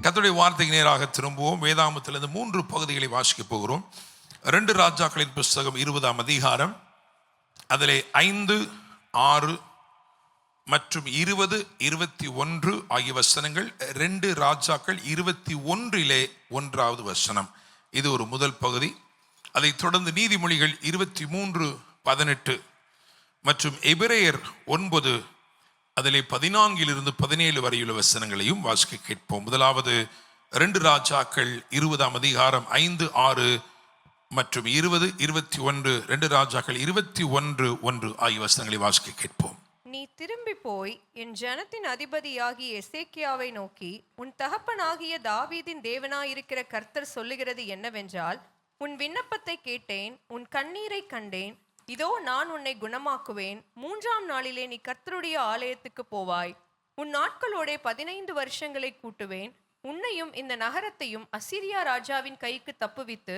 கர்த்தருடைய வார்த்தைக்கு நேராக திரும்புவோம். வேதாகமத்திலிருந்து 3 பகுதிகளை வாசிக்க போகிறோம். 2 ராஜாக்களின் புஸ்தகம் 20ஆம் அதிகாரம், அதிலே 5, 6 மற்றும் 20, 21 ஆகிய வசனங்கள். 2 ராஜாக்கள் 21 1வது வசனம். இது ஒரு முதல் பகுதி. அதைத் தொடர்ந்து நீதிமொழிகள் 23, 18 மற்றும் எபிரேயர் 9 அதிலே 14 17 வரையுள்ள வசனங்களையும் வாசிக்க கேட்போம். முதலாவது 2 ராஜாக்கள் 20ஆம் அதிகாரம் 5, 6 மற்றும் 20, 21. 2 ராஜாக்கள் 21, 1 ஆகிய வசனங்களை வாசிக்க கேட்போம். நீ திரும்பி போய் என் ஜனத்தின் அதிபதியாகிய எசேக்கியாவை நோக்கி, உன் தகப்பனாகிய தாவீதின் தேவனாயிருக்கிற கர்த்தர் சொல்லுகிறது என்னவென்றால், உன் விண்ணப்பத்தை கேட்டேன், உன் கண்ணீரை கண்டேன். இதோ நான் உன்னை குணமாக்குவேன். 3ஆம் நாளிலே நீ கர்த்தருடைய ஆலயத்துக்கு போவாய். உன் நாட்களோடே 15 வருஷங்களை கூட்டுவேன். உன்னையும் இந்த நகரத்தையும் அசீரியா ராஜாவின் கைக்கு தப்புவித்து,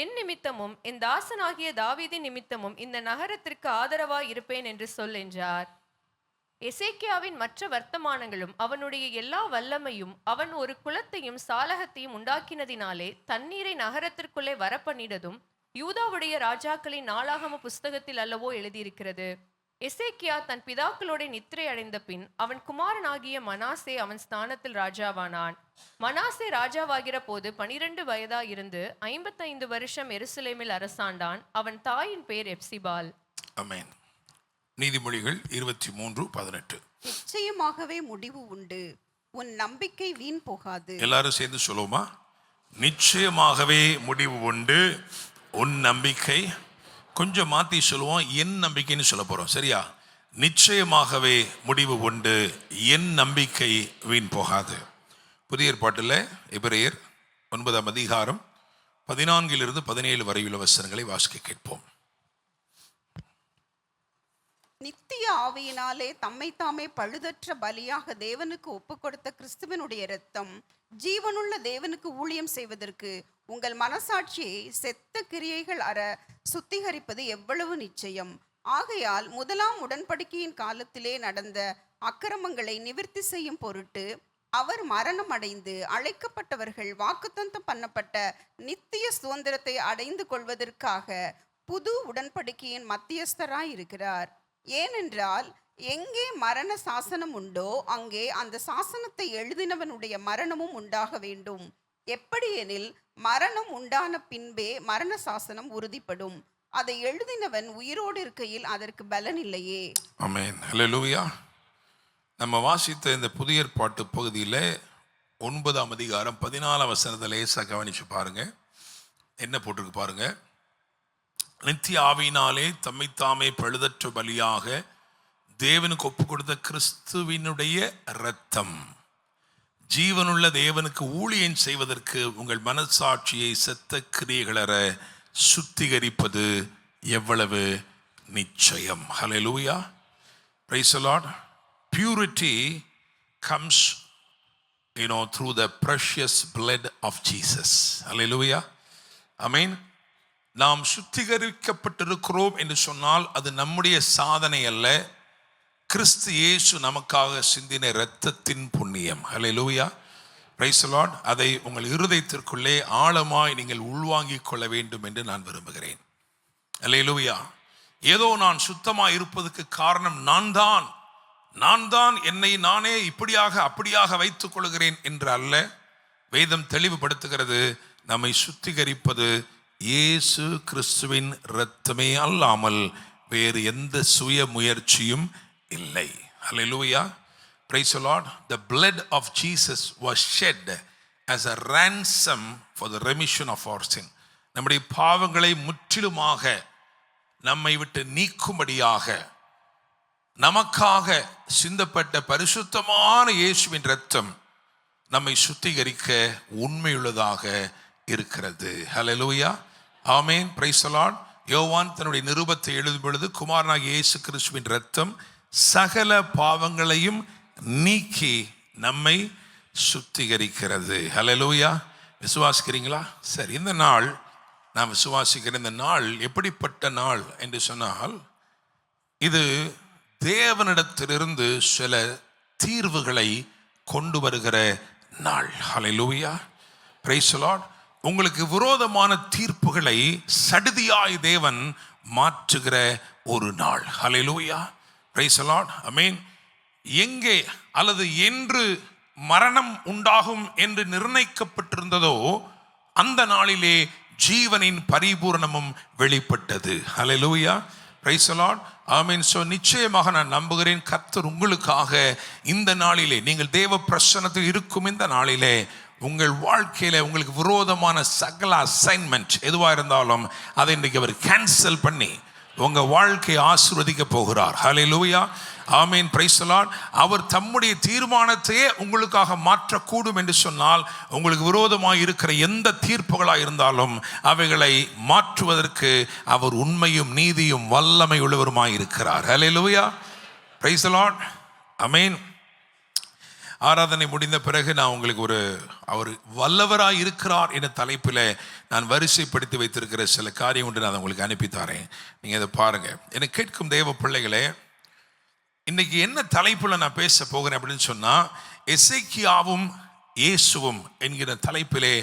என் நிமித்தமும் என் தாசனாகிய தாவீதின் நிமித்தமும் இந்த நகரத்திற்கு ஆதரவாய் இருப்பேன் என்று சொல் என்றார். எசேக்கியாவின் மற்ற வர்த்தமானங்களும் அவனுடைய எல்லா வல்லமையும், அவன் ஒரு குளத்தையும் சாலகத்தையும் உண்டாக்கினதினாலே தண்ணீரை நகரத்திற்குள்ளே வரப்பண்ணினதும் யூதாவுடைய ராஜாக்களின் நாளாகம புஸ்தகத்தில் அல்லவோ எழுதியிருக்கிறது. எசேக்கியா தன் பிதாக்களோட நித்திரை அடைந்த பின் அவன் குமாரனாகிய மனாசே அவன் ஸ்தானத்தில் ராஜாவானான். மனாசே ராஜாவாகிற போது 12 வயதாயிருந்து 55 வருஷம் எருசலேமில் அரசாண்டான். அவன் தாயின் பேர் எப்சிபால். ஆமென். நீதிமொழிகள் 23, 18. நிச்சயமாகவே முடிவு உண்டு, உன் நம்பிக்கை வீண் போகாது. எல்லாரும் சேர்ந்து சொல்லுவோமா? நிச்சயமாகவே முடிவு உண்டு, உன் நம்பிக்கை. கொஞ்சம் மாற்றி சொல்லுவோம், என் நம்பிக்கைன்னு சொல்ல போகிறோம். சரியா? நிச்சயமாகவே முடிவு உண்டு, என் நம்பிக்கை வீண் போகாது. புதிய ஏற்பாட்டில் எபிரேயர் 9ஆம் அதிகாரம் 14 17 வரையுள்ள வசனங்களை வாசிக்க கேட்போம். நித்திய ஆவியினாலே தம்மை தாமே பழுதற்ற பலியாக தேவனுக்கு ஒப்பு கொடுத்த கிறிஸ்துவனுடைய இரத்தம் ஜீவனுள்ள தேவனுக்கு ஊழியம் செய்வதற்கு உங்கள் மனசாட்சியை செத்த கிரியைகள் அற சுத்திகரிப்பது எவ்வளவு நிச்சயம். ஆகையால் முதலாம் உடன்படிக்கையின் காலத்திலே நடந்த அக்கிரமங்களை நிவர்த்தி செய்யும் பொருட்டு அவர் மரணம் அடைந்து அழைக்கப்பட்டவர்கள் வாக்குத்தத்தம் பண்ணப்பட்ட நித்திய சுதந்திரத்தை அடைந்து கொள்வதற்காக புது உடன்படிக்கையின் மத்தியஸ்தராய் இருக்கிறார். ஏனென்றால் எங்கே மரண சாசனம் உண்டோ அங்கே அந்த சாசனத்தை எழுதினவனுடைய மரணமும் உண்டாக வேண்டும். எப்படியெனில் மரணம் உண்டான பின்பே மரண சாசனம் உறுதிப்படும். அதை எழுதினவன் உயிரோடு இருக்கையில் அதற்கு பலன் இல்லையே. ஆமென். ஹல்லேலூயா. நம்ம வாசித்த இந்த புதிய ஏற்பாட்டு பகுதியில் 9ஆம் அதிகாரம் 14ஆம் வசனத்தை லேசாக கவனிச்சு பாருங்க. என்ன போட்டிருக்கு பாருங்க. நித்திய ஆவியினாலே தம்மைத்தாமே பழுதற்ற பலியாக தேவனுக்கு ஒப்பு கொடுத்த கிறிஸ்துவினுடைய இரத்தம் ஜீவனுள்ள தேவனுக்கு ஊழியம் செய்வதற்கு உங்கள் மனசாட்சியை செத்த கிரியைகளற சுத்திகரிப்பது எவ்வளவு நிச்சயம். Hallelujah. Praise the Lord. Purity comes, through the precious blood of Jesus. Hallelujah. Amen. நாம் சுத்திகரிக்கப்பட்டிருக்கிறோம் என்று சொன்னால் அது நம்முடைய சாதனை அல்ல, கிறிஸ்து இயேசு நமக்காக சிந்தின இரத்தத்தின் புண்ணியம். ஹல்லேலூயா. Praise the Lord. அதை உங்கள் இருதயத்திற்குள்ளே ஆழமாய் நீங்கள் உள்வாங்கிக் கொள்ள வேண்டும் என்று நான் விரும்புகிறேன். ஹல்லேலூயா. ஏதோ நான் சுத்தமாக இருப்பதற்கு காரணம் நான் தான் என்னை நானே இப்படியாக அப்படியாக வைத்துக் கொள்கிறேன் என்று அல்ல. வேதம் தெளிவுபடுத்துகிறது, நம்மை சுத்திகரிப்பது இயேசு கிறிஸ்துவின் இரத்தமே அல்லாமல் வேறு எந்த சுய முயற்சியும் இல்லை. ஹல்லேலூயா. Praise the Lord. The blood of Jesus was shed as a ransom for the remission of our sin. நம்முடைய பாவங்களை முற்றிலுமாக நம்மை விட்டு நீக்கும்படியாக நமக்காக சிந்தப்பட்ட பரிசுத்தமான இயேசுவின் இரத்தம் நம்மை சுத்திகரிக்க உண்மையுள்ளதாக இருக்கிறது. Hallelujah. Amen. Praise the Lord. யோவான் தன்னுடைய நிருபத்தை எழுதும் பொழுது, குமாரனாகிய இயேசு கிறிஸ்துவின் இரத்தம் சகல பாவங்களையும் நீக்கி நம்மை சுத்திகரிக்கிறது. ஹல்லேலூயா. விசுவாசிக்கிறீங்களா? சரி, இந்த நாள் நாம் விசுவாசிக்கிற இந்த நாள் எப்படிப்பட்ட நாள் என்று சொன்னால், இது தேவனிடத்திலிருந்து சில தீர்வுகளை கொண்டு வருகிற நாள். ஹல்லேலூயா, பிரைஸ் தி லார்ட். உங்களுக்கு விரோதமான தீர்ப்புகளை சடுதியாய் தேவன் மாற்றுகிற ஒரு நாள். ஹல்லேலூயா, பிரைஸ் தி லார்ட், ஆமென். எங்கே அல்லது என்று மரணம் உண்டாகும் என்று நிர்ணயிக்கப்பட்டிருந்ததோ அந்த நாளிலே ஜீவனின் பரிபூரணமும் வெளிப்பட்டது. Hallelujah, praise the Lord, amen. So நிச்சயமாக நான் நம்புகிறேன், கர்த்தர் உங்களுக்காக இந்த நாளிலே, நீங்கள் தேவ பிரசன்னத்தில் இருக்கும் இந்த நாளிலே, உங்கள் வாழ்க்கையில உங்களுக்கு விரோதமான சகல அசைன்மெண்ட் எதுவாக இருந்தாலும் அதை இன்றைக்கு அவர் கேன்சல் பண்ணி உங்க வாழ்க்கையை ஆசீர்வதிக்க போகிறார். ஹல்லேலூயா, ஆமென், பிரைஸ் தி லார்ட். அவர் தம்முடைய தீர்மானத்தையே உங்களுக்காக மாற்றக்கூடும் என்று சொன்னால், உங்களுக்கு விரோதமாக இருக்கிற எந்த தீர்ப்புகளாக இருந்தாலும் அவைகளை மாற்றுவதற்கு அவர் உண்மையும் நீதியும் வல்லமை உள்ளவருமாய் இருக்கிறார். ஹல்லேலூயா, பிரைஸ் தி லார்ட், ஆமென். ஆராதனை முடிந்த பிறகு நான் உங்களுக்கு அவர் வல்லவராய் இருக்கிறார் என்ற தலைப்பில் நான் வரிசைப்படுத்தி வைத்திருக்கிற சில காரியம் ஒன்று நான் உங்களுக்கு அனுப்பித்தாரேன். நீங்கள் இதை பாருங்கள். என்னை கேட்கும் தேவ பிள்ளைகளே, இன்னைக்கு என்ன தலைப்பில் நான் பேச போகிறேன் அப்படின்னு சொன்னால், எசேக்கியாவும் இயேசுவும் என்கிற தலைப்பிலே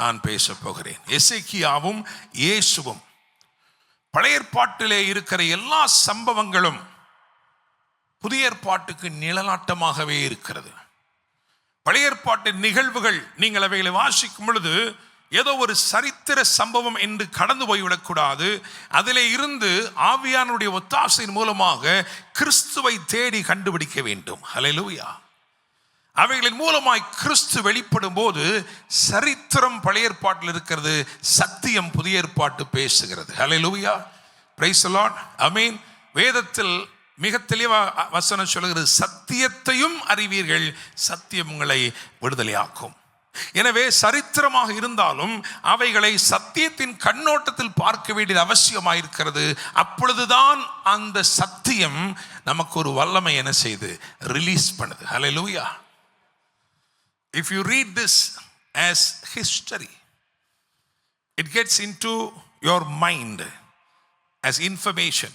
நான் பேச போகிறேன். எசேக்கியாவும் இயேசுவும். பழைய ஏற்பாட்டிலே இருக்கிற எல்லா சம்பவங்களும் புதிய ஏற்பாட்டுக்கு நிழலாட்டமாகவே இருக்கிறது. பழைய ஏற்பாட்டின் நிகழ்வுகள் நீங்கள் அவைகளை வாசிக்கும் பொழுது ஏதோ ஒரு சரித்திர சம்பவம் என்று கடந்து போய்விடக்கூடாது. அதிலே இருந்து ஆவியானுடைய ஒத்தாசையின் மூலமாக கிறிஸ்துவை தேடி கண்டுபிடிக்க வேண்டும். ஹல்லேலூயா. அவைகளின் மூலமாய் கிறிஸ்து வெளிப்படும் போது சரித்திரம் பழைய ஏற்பாட்டில் இருக்கிறது, சத்தியம் புதிய ஏற்பாட்டு பேசுகிறது. ஹல்லேலூயா, பிரைஸ் தி லார்ட், ஆமென். வேதத்தில் மிக தெளிவாக வசனம் சொல்கிறது, சத்தியத்தையும் அறிவீர்கள், சத்தியம் உங்களை விடுதலையாக்கும். எனவே சரித்திரமாக இருந்தாலும் அவைகளை சத்தியத்தின் கண்ணோட்டத்தில் பார்க்க வேண்டியது அவசியமாயிருக்கிறது. அப்பொழுதுதான் அந்த சத்தியம் நமக்கு ஒரு வல்லமை என்ன செய்து ரிலீஸ் பண்ணுது. ஹல்லேலூயா. If you read this as history, it gets into your mind as information.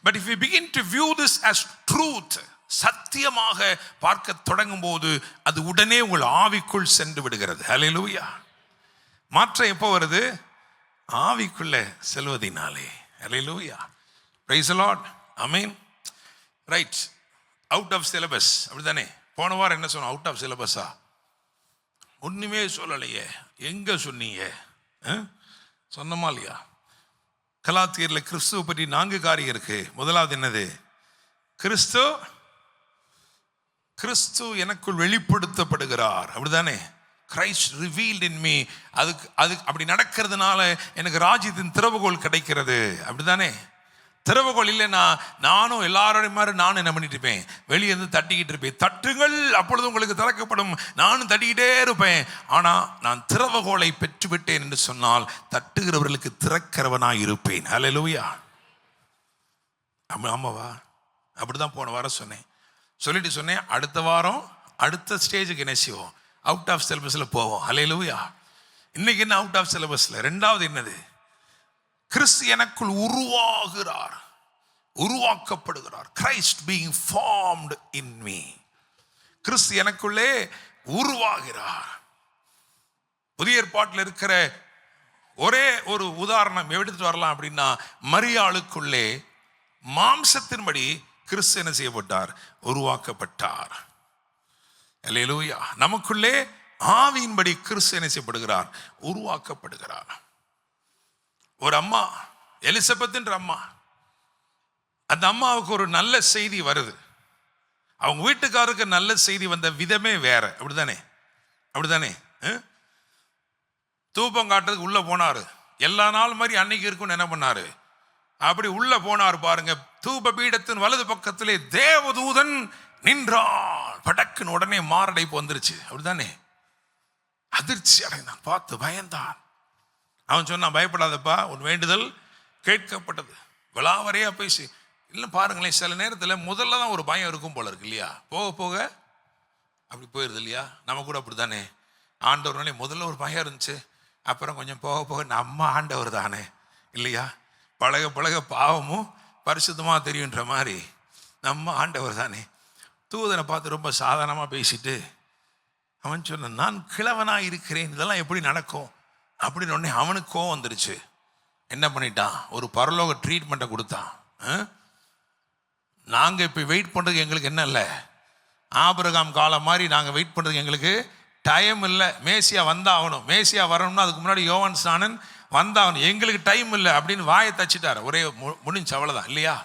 But if you begin to view this as truth, சத்தியமாக பார்க்க தொடங்கும் போது அது உடனே உங்கள் ஆவிக்குள் சென்று விடுகிறது. ஹல்லேலூயா. மாற்றம் எப்போ வருது? ஆவிக்குள்ள செல்வதினாலே. Hallelujah, praise the Lord, amen. Right, out of syllabus, அப்படிதானே? போன வாரம் என்ன சொன்னோம்? அவுட் ஆஃப் சிலபஸா? ஒண்ணுமே சொல்லலையே. எங்க சொன்னீங்க? சொன்னமா இல்லையா? கலாத்தியரில் கிறிஸ்துவை பற்றி 4 காரியம் இருக்கு. முதலாவது என்னது? கிறிஸ்து எனக்குள் வெளிப்படுத்தப்படுகிறார், அப்படிதானே? Christ revealed in me. அதுக்கு அப்படி நடக்கிறதுனால எனக்கு ராஜ்யத்தின் திறவுகோல் கிடைக்கிறது, அப்படிதானே? திறவுகோல் இல்லைன்னா நானும் எல்லாரோடையும் மாதிரி நானும் என்ன பண்ணிட்டு இருப்பேன்? வெளியே இருந்து தட்டிக்கிட்டு இருப்பேன். தட்டுங்கள் அப்பொழுது உங்களுக்கு திறக்கப்படும். நானும் தட்டிக்கிட்டே இருப்பேன். ஆனால் நான் திறவுகோலை பெற்றுவிட்டேன் என்று சொன்னால் தட்டுகிறவர்களுக்கு திறக்கிறவனாய் இருப்பேன். ஹல்லேலூயா. ஆமாவா? அப்படிதான் போன வாரம் சொன்னேன். சொல்லிட்டு சொன்னேன், அடுத்த வாரம் அடுத்த ஸ்டேஜுக்கு என்ன செய்வோம்? அவுட் ஆஃப் சிலபஸில் போவோம். ஹல்லேலூயா. இன்னைக்கு என்ன அவுட் ஆஃப் சிலபஸில்? 2வது என்னது? கிறிஸ்து எனக்குள் உருவாகிறார், உருவாக்கப்படுகிறார். Christ being formed in me. கிறிஸ்து எனக்குள்ளே உருவாகிறார். புதிய ஏற்பாட்டில் இருக்கிற ஒரே ஒரு உதாரணம் எடுத்துட்டு வரலாம் அப்படின்னா, மரியாளுக்குள்ளே மாம்சத்தின்படி கிறிஸ்து என்ன செய்யப்பட்டார்? உருவாக்கப்பட்டார். அல்லேலூயா. நமக்குள்ளே ஆவியின்படி கிறிஸ்து என்ன செய்யப்படுகிறார்? உருவாக்கப்படுகிறார். ஒரு அம்மா, எலிசபெத் என்ற அம்மா, அந்த அம்மாவுக்கு ஒரு நல்ல செய்தி வருது. அவங்க வீட்டுக்காரருக்கு நல்ல செய்தி வந்த விதமே வேற, அப்படிதானே? அப்படிதானே? தூபம் காட்டுறதுக்கு உள்ள போனாரு. எல்லா நாள் மாதிரி அன்னைக்கு இருக்குன்னு என்ன பண்ணாரு? அப்படி உள்ள போனார் பாருங்க. தூப பீடத்தின் வலது பக்கத்திலே தேவதூதன் நின்றான். படக்குன்னு உடனே மாரடைப்பு வந்துருச்சு, அப்படிதானே? அதிர்ச்சி அடைந்தான், பார்த்து பயந்தான். அவன் சொன்னான், பயப்படாதப்பா, உன் வேண்டுதல் கேட்கப்பட்டது. விளாவரையா பேசி இல்லை. பாருங்களேன், சில நேரத்தில் முதல்ல தான் ஒரு பயம் இருக்கும் போல இருக்கு இல்லையா? போக போக அப்படி போயிடுது இல்லையா? நம்ம கூட அப்படி தானே. ஆண்டவர்னாலே முதல்ல ஒரு பயம் இருந்துச்சு, அப்புறம் கொஞ்சம் போக போக நம்ம ஆண்டவர் தானே இல்லையா? பழக பழக பாவமும் பரிசுத்தமாக தெரியுன்ற மாதிரி நம்ம ஆண்டவர் தானே. தூதனை பார்த்து ரொம்ப சாதாரணமாக பேசிட்டு அவன் சொன்னான், நான் கிழவனாக இருக்கிறேன், இதெல்லாம் எப்படி நடக்கும் அப்படின்னு உடனே அவனுக்கு கோவம் வந்துருச்சு. என்ன பண்ணிட்டான், ஒரு பரலோக ட்ரீட்மெண்ட்டை கொடுத்தான். நாங்கள் இப்போ வெயிட் பண்ணுறதுக்கு எங்களுக்கு என்ன இல்லை, ஆபிரகாம் காலம் மாதிரி நாங்கள் வெயிட் பண்ணுறதுக்கு எங்களுக்கு டைம் இல்லை. மேசியா வந்தாகணும், மேசியா வரணும்னா அதுக்கு முன்னாடி யோவான் ஸ்நானன் வந்தாகணும், எங்களுக்கு டைம் இல்லை அப்படின்னு வாயை தச்சிட்டார். ஒரே முடிஞ்ச அவ்வளோதான் இல்லையா?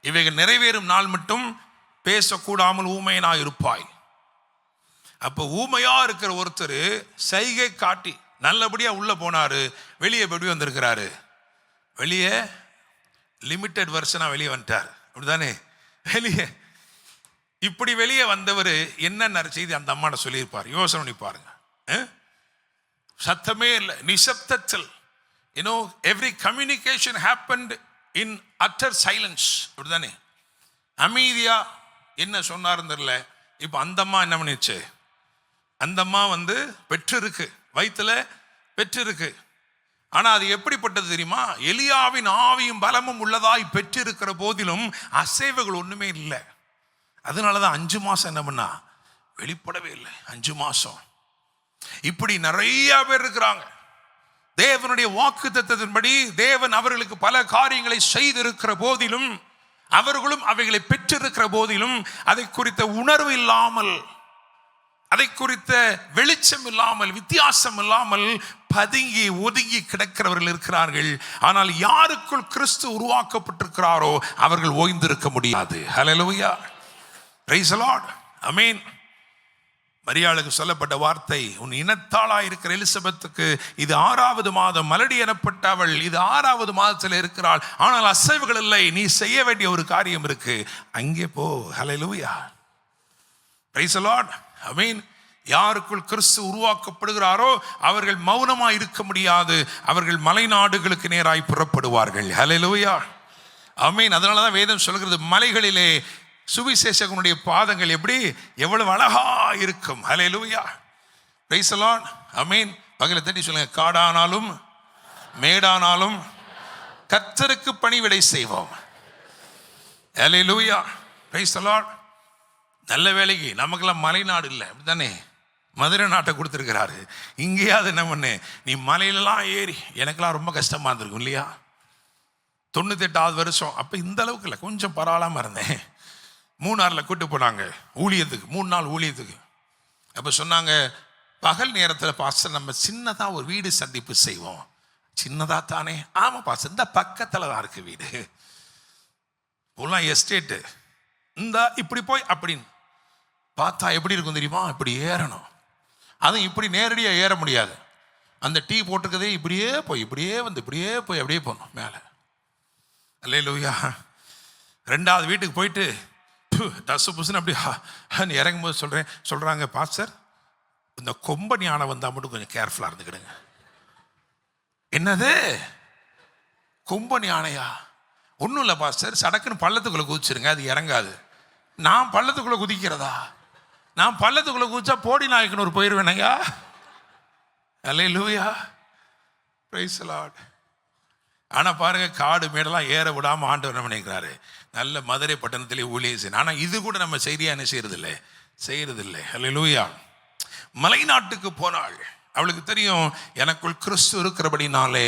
இவைகள் நிறைவேறும் நாள் மட்டும் பேசக்கூடாமல் ஊமையனாக இருப்பாய். அப்போ ஊமையாக இருக்கிற ஒருத்தர் சைகை காட்டி நல்லபடியாக உள்ளே போனார், வெளியே எப்படி வந்திருக்கிறாரு, வெளியே லிமிட்டட் வெர்ஷனாக வெளியே வந்துட்டார். அப்படிதானே? வெளியே இப்படி வெளியே வந்தவர் என்னென்ன செய்தி அந்த அம்மாட்ட சொல்லியிருப்பார், யோசனை பண்ணி பாருங்க. சத்தமே இல்லை, நிசப்தத்தில். Every communication happened in utter silence. அப்படிதானே? அமைதியா என்ன சொன்னார் தெரியல. இப்போ அந்த அம்மா என்ன பண்ணிச்சு, அந்த அம்மா பெற்று இருக்கு, வயிற்றுல பெற்று இருக்கு. ஆனால் அது எப்படிப்பட்டது தெரியுமா? எலியாவின் ஆவியும் பலமும் உள்ளதாய் பெற்றிருக்கிற போதிலும் அசைவுகள் ஒன்றுமே இல்லை. அதனால தான் 5 மாதம் என்ன பண்ணா, வெளிப்படவே இல்லை. 5 மாதம். இப்படி நிறைய பேர் இருக்கிறாங்க. தேவனுடைய வாக்குத்தத்தத்தின்படி தேவன் அவர்களுக்கு பல காரியங்களை செய்திருக்கிற போதிலும், அவர்களும் அவைகளை பெற்றிருக்கிற போதிலும் அதை குறித்த உணர்வு இல்லாமல், அதை குறித்த வெளிச்சம் இல்லாமல், வித்தியாசம் இல்லாமல் பதுங்கி ஒதுங்கி கிடக்கிறவர்கள் இருக்கிறார்கள். ஆனால் யாருக்குள் கிறிஸ்து உருவாக்கப்பட்டிருக்கிறாரோ அவர்கள் ஓய்ந்திருக்க முடியாது. ஹல்லேலூயா, பிரைஸ் தி லார்ட், ஆமென். மரியாளுக்கு சொல்லப்பட்ட வார்த்தை, உன் இனத்தாளாய் இருக்கிற எலிசபெத்துக்கு இது 6வது மாதம், மலடி எனப்பட்ட அவள் இது 6வது மாதத்தில் இருக்கிறாள், ஆனால் அசைவுகள் இல்லை. நீ செய்ய வேண்டிய ஒரு காரியம் இருக்கு, அங்கே போ. ஹல்லேலூயா, பிரைஸ் தி லார்ட், ஆமென். யாருக்குள் கிறிஸ்து உருவாக்கப்படுகிறாரோ அவர்கள் மௌனமாய் இருக்க முடியாது. அவர்கள் மலைநாடுகளுக்கு நேராய் புறப்படுவார்கள். ஹல்லேலூயா, ஆமென். அதனால தான் வேதம் சொல்கிறது, மலைகளிலே சுவிசேஷகனுடைய பாதங்கள் எப்படி எவ்வளவு அழகா இருக்கும். ஹல்லேலூயா, பிரைஸ் தி லார்ட், ஆமென். பகலை தட்டி சொல்லுங்க, காடானாலும் மேடானாலும் கர்த்தருக்கு பணிவிடை செய்வோம். ஹல்லேலூயா, பிரைஸ் தி லார்ட். நல்ல வேலைக்கு நமக்கெல்லாம் மலைநாடு இல்லை, அப்படித்தானே? மதுரை நாட்டை கொடுத்துருக்கிறாரு. இங்கேயாவது என்ன பண்ணு, நீ மலையிலலாம் ஏறி, எனக்கெல்லாம் ரொம்ப கஷ்டமாக இருந்திருக்கும் இல்லையா? 98வது வருஷம் அப்போ இந்த அளவுக்கு இல்லை, கொஞ்சம் பரவாயில்லாமல் இருந்தேன். மூணாரில் கூட்டு போனாங்க ஊழியத்துக்கு, 3 நாள் ஊழியத்துக்கு. அப்போ சொன்னாங்க, பகல் நேரத்தில் பாஸ்டர் நம்ம சின்னதாக ஒரு வீடு சந்திப்பு செய்வோம். சின்னதாக தானே? ஆமாம் பாஸ்டர், இந்த பக்கத்தில் தான் இருக்குது வீடு. இப்போலாம் எஸ்டேட்டு, இந்த இப்படி போய் அப்படின்னு பார்த்தா எப்படி இருக்கும் தெரியுமா? இப்படி ஏறணும். அதுவும் இப்படி நேரடியாக ஏற முடியாது. அந்த டீ போட்டிருக்கதே இப்படியே போய் இப்படியே இப்படியே போய் அப்படியே போகணும் மேலே. அல்லேலூயா. 2வது வீட்டுக்கு போயிட்டு டஸ்ஸு புஸ்ஸுன்னு அப்படி இறங்கும்போது சொல்கிறாங்க, பாஸ்டர் இந்த கொம்பன் யானை வந்தால் மட்டும் கொஞ்சம் கேர்ஃபுல்லாக இருந்துக்கிடுங்க. என்னது கொம்பன் யானையா? ஒன்றும் இல்லை பாஸ்டர், சடக்குன்னு பள்ளத்துக்குள்ளே குதிச்சிருங்க, அது இறங்காது. நான் பள்ளத்துக்குள்ளே குதிக்கிறதா? நான் பள்ளத்துக்குள்ளே குதிச்சா போடி நாயக்கனூர் போயிடுவேனையா. அல்லேலூயா, பிரைஸ் தி லார்ட். ஆனால் பாருங்க, காடு மேடெல்லாம் ஏற விடாமல் ஆண்டவர் என்ன பண்ணிக்கிறாரு, நல்ல மதுரை பட்டணத்திலே ஊழியம் செய்யணும். ஆனால் இது கூட நம்ம செய்தியாக என்ன செய்யறதில்லை. அல்லேலூயா. மலைநாட்டுக்கு போனாள். அவளுக்கு தெரியும், எனக்குள் கிறிஸ்து இருக்கிறபடினாலே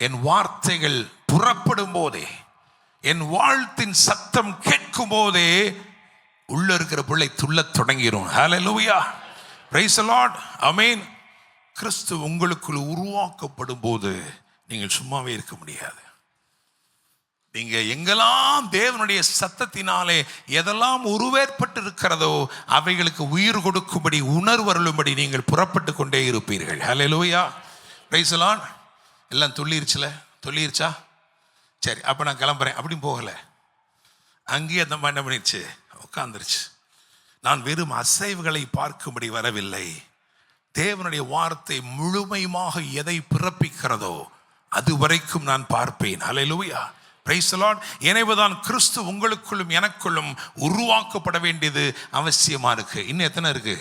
என் வார்த்தைகள் புறப்படும் போதே, என் வாழ்த்தின் சத்தம் கேட்கும் போதே உள்ள இருக்கிற பிள்ளை துள்ளத் தொடங்கிரும். ஹல்லேலூயா, பிரைஸ் தி லார்ட், ஆமென். கிறிஸ்து உங்களுக்குள் உருவாக்கப்படும் போது நீங்கள் சும்மாவே இருக்க முடியாது. நீங்க எங்கெல்லாம் தேவனுடைய சத்தத்தினாலே எதெல்லாம் உருவேற்பட்டு இருக்கிறதோ அவைகளுக்கு உயிர் கொடுக்கும்படி, உணர்வருளும்படி நீங்கள் புறப்பட்டு கொண்டே இருப்பீர்கள். ஹல்லேலூயா, பிரைஸ் தி லார்ட். எல்லாம் துள்ளிருச்சா? சரி, அப்போ நான் கிளம்புறேன் அப்படின்னு போகலை. அங்கேயே அந்த மாதிரி என்ன பண்ணிடுச்சு, உட்காந்துருச்சு. நான் வெறும் அசைவுகளை பார்க்கும்படி வரவில்லை. தேவனுடைய வார்த்தை முழுமையாக எதை பிறப்பிக்கிறதோ அது வரைக்கும் நான் பார்ப்பேன். ஹல்லேலூயா, பிரைஸ் தி லார்ட். எனவேதான் கிறிஸ்து உங்களுக்குள்ளும் எனக்குள்ளும் உருவாக்கப்பட வேண்டியது அவசியமா இருக்கு. இன்னும் எத்தனை இருக்கு?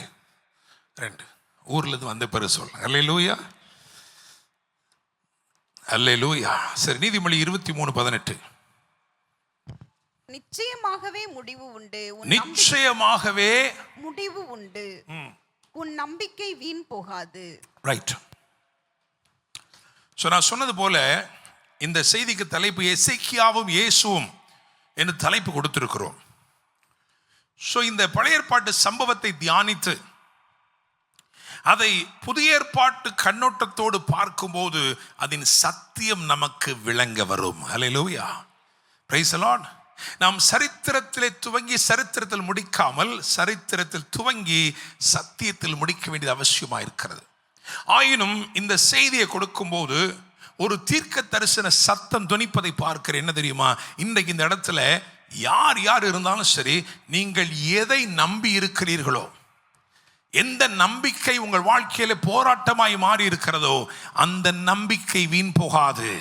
2. ஊர்ல இருந்து வந்த பிறகு சொல்லுங்க. ஹல்லேலூயா, அல்லேலூயா. சரி, நீதிமொழி 23:18. நிச்சயமாகவே முடிவு உண்டு, நிச்சயமாகவே முடிவு உண்டு. உன் நம்பிக்கை வீண் போகாது. ரைட். ஸோ நான் சொன்னது போல இந்த செய்திக்கு தலைப்பு எசேக்கியாவும் இயேசுவும் என்று தலைப்பு கொடுத்திருக்கிறோம். ஸோ இந்த பழைய ஏற்பாட்டு சம்பவத்தை தியானித்து அதை புதிய ஏற்பாட்டு கண்ணோட்டத்தோடு பார்க்கும்போது அதன் சத்தியம் நமக்கு விளங்க வரும். ஹல்லேலூயா, பிரைஸ் தி லார்ட். நாம் சரித்திரத்திலே துவங்கி சரித்திரத்தில் முடிக்காமல் சரித்திரத்தில் துவங்கி சத்தியத்தில் முடிக்க வேண்டியது அவசியமாக இருக்கிறது. ஆயினும் இந்த செய்தியை கொடுக்கும்போது ஒரு தீர்க்க தரிசன சத்தம் துணிப்பதை பார்க்கிறேன். என்ன தெரியுமா? இன்றைக்கு இந்த இடத்துல யார் யார் இருந்தாலும் சரி, நீங்கள் எதை நம்பி இருக்கிறீர்களோ, எந்த நம்பிக்கை உங்கள் வாழ்க்கையில போராட்டமாய் மாறி இருக்கிறதோ அந்த நம்பிக்கை வீண் போகாது.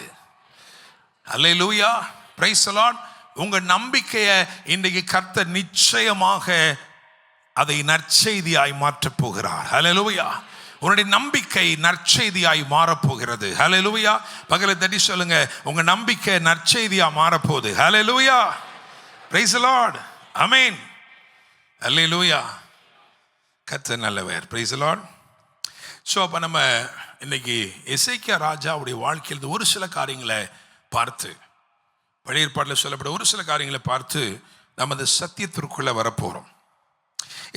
அல்லேலூயா, பிரைஸ் தி லார்ட். உங்க நம்பிக்கையை இன்றைக்கு கர்த்தர் நிச்சயமாக அதை நற்செய்தியாய் மாற்றப் போகிறார். அல்லேலூயா. உன்னுடைய நம்பிக்கை நற்செய்தியாய் மாறப்போகிறது. ஹல்லேலூயா. பகலை தட்டி சொல்லுங்க, உங்க நம்பிக்கை நற்செய்தியா மாறப்போகுது. ஹல்லேலூயா, பிரைஸ் தி லார்ட், ஆமென், ஹல்லேலூயா. கர்த்தர் நல்லவர், பிரைஸ் தி லார்ட். ஸோ அப்போ நம்ம இன்னைக்கு எசேக்கியா ராஜாவுடைய வாழ்க்கையில் ஒரு சில காரியங்களை பார்த்து, பழைய ஏற்பாட்டில் சொல்லப்பட்ட ஒரு சில காரியங்களை பார்த்து நம்ம அந்த சத்தியத்திற்குள்ள வரப்போகிறோம்.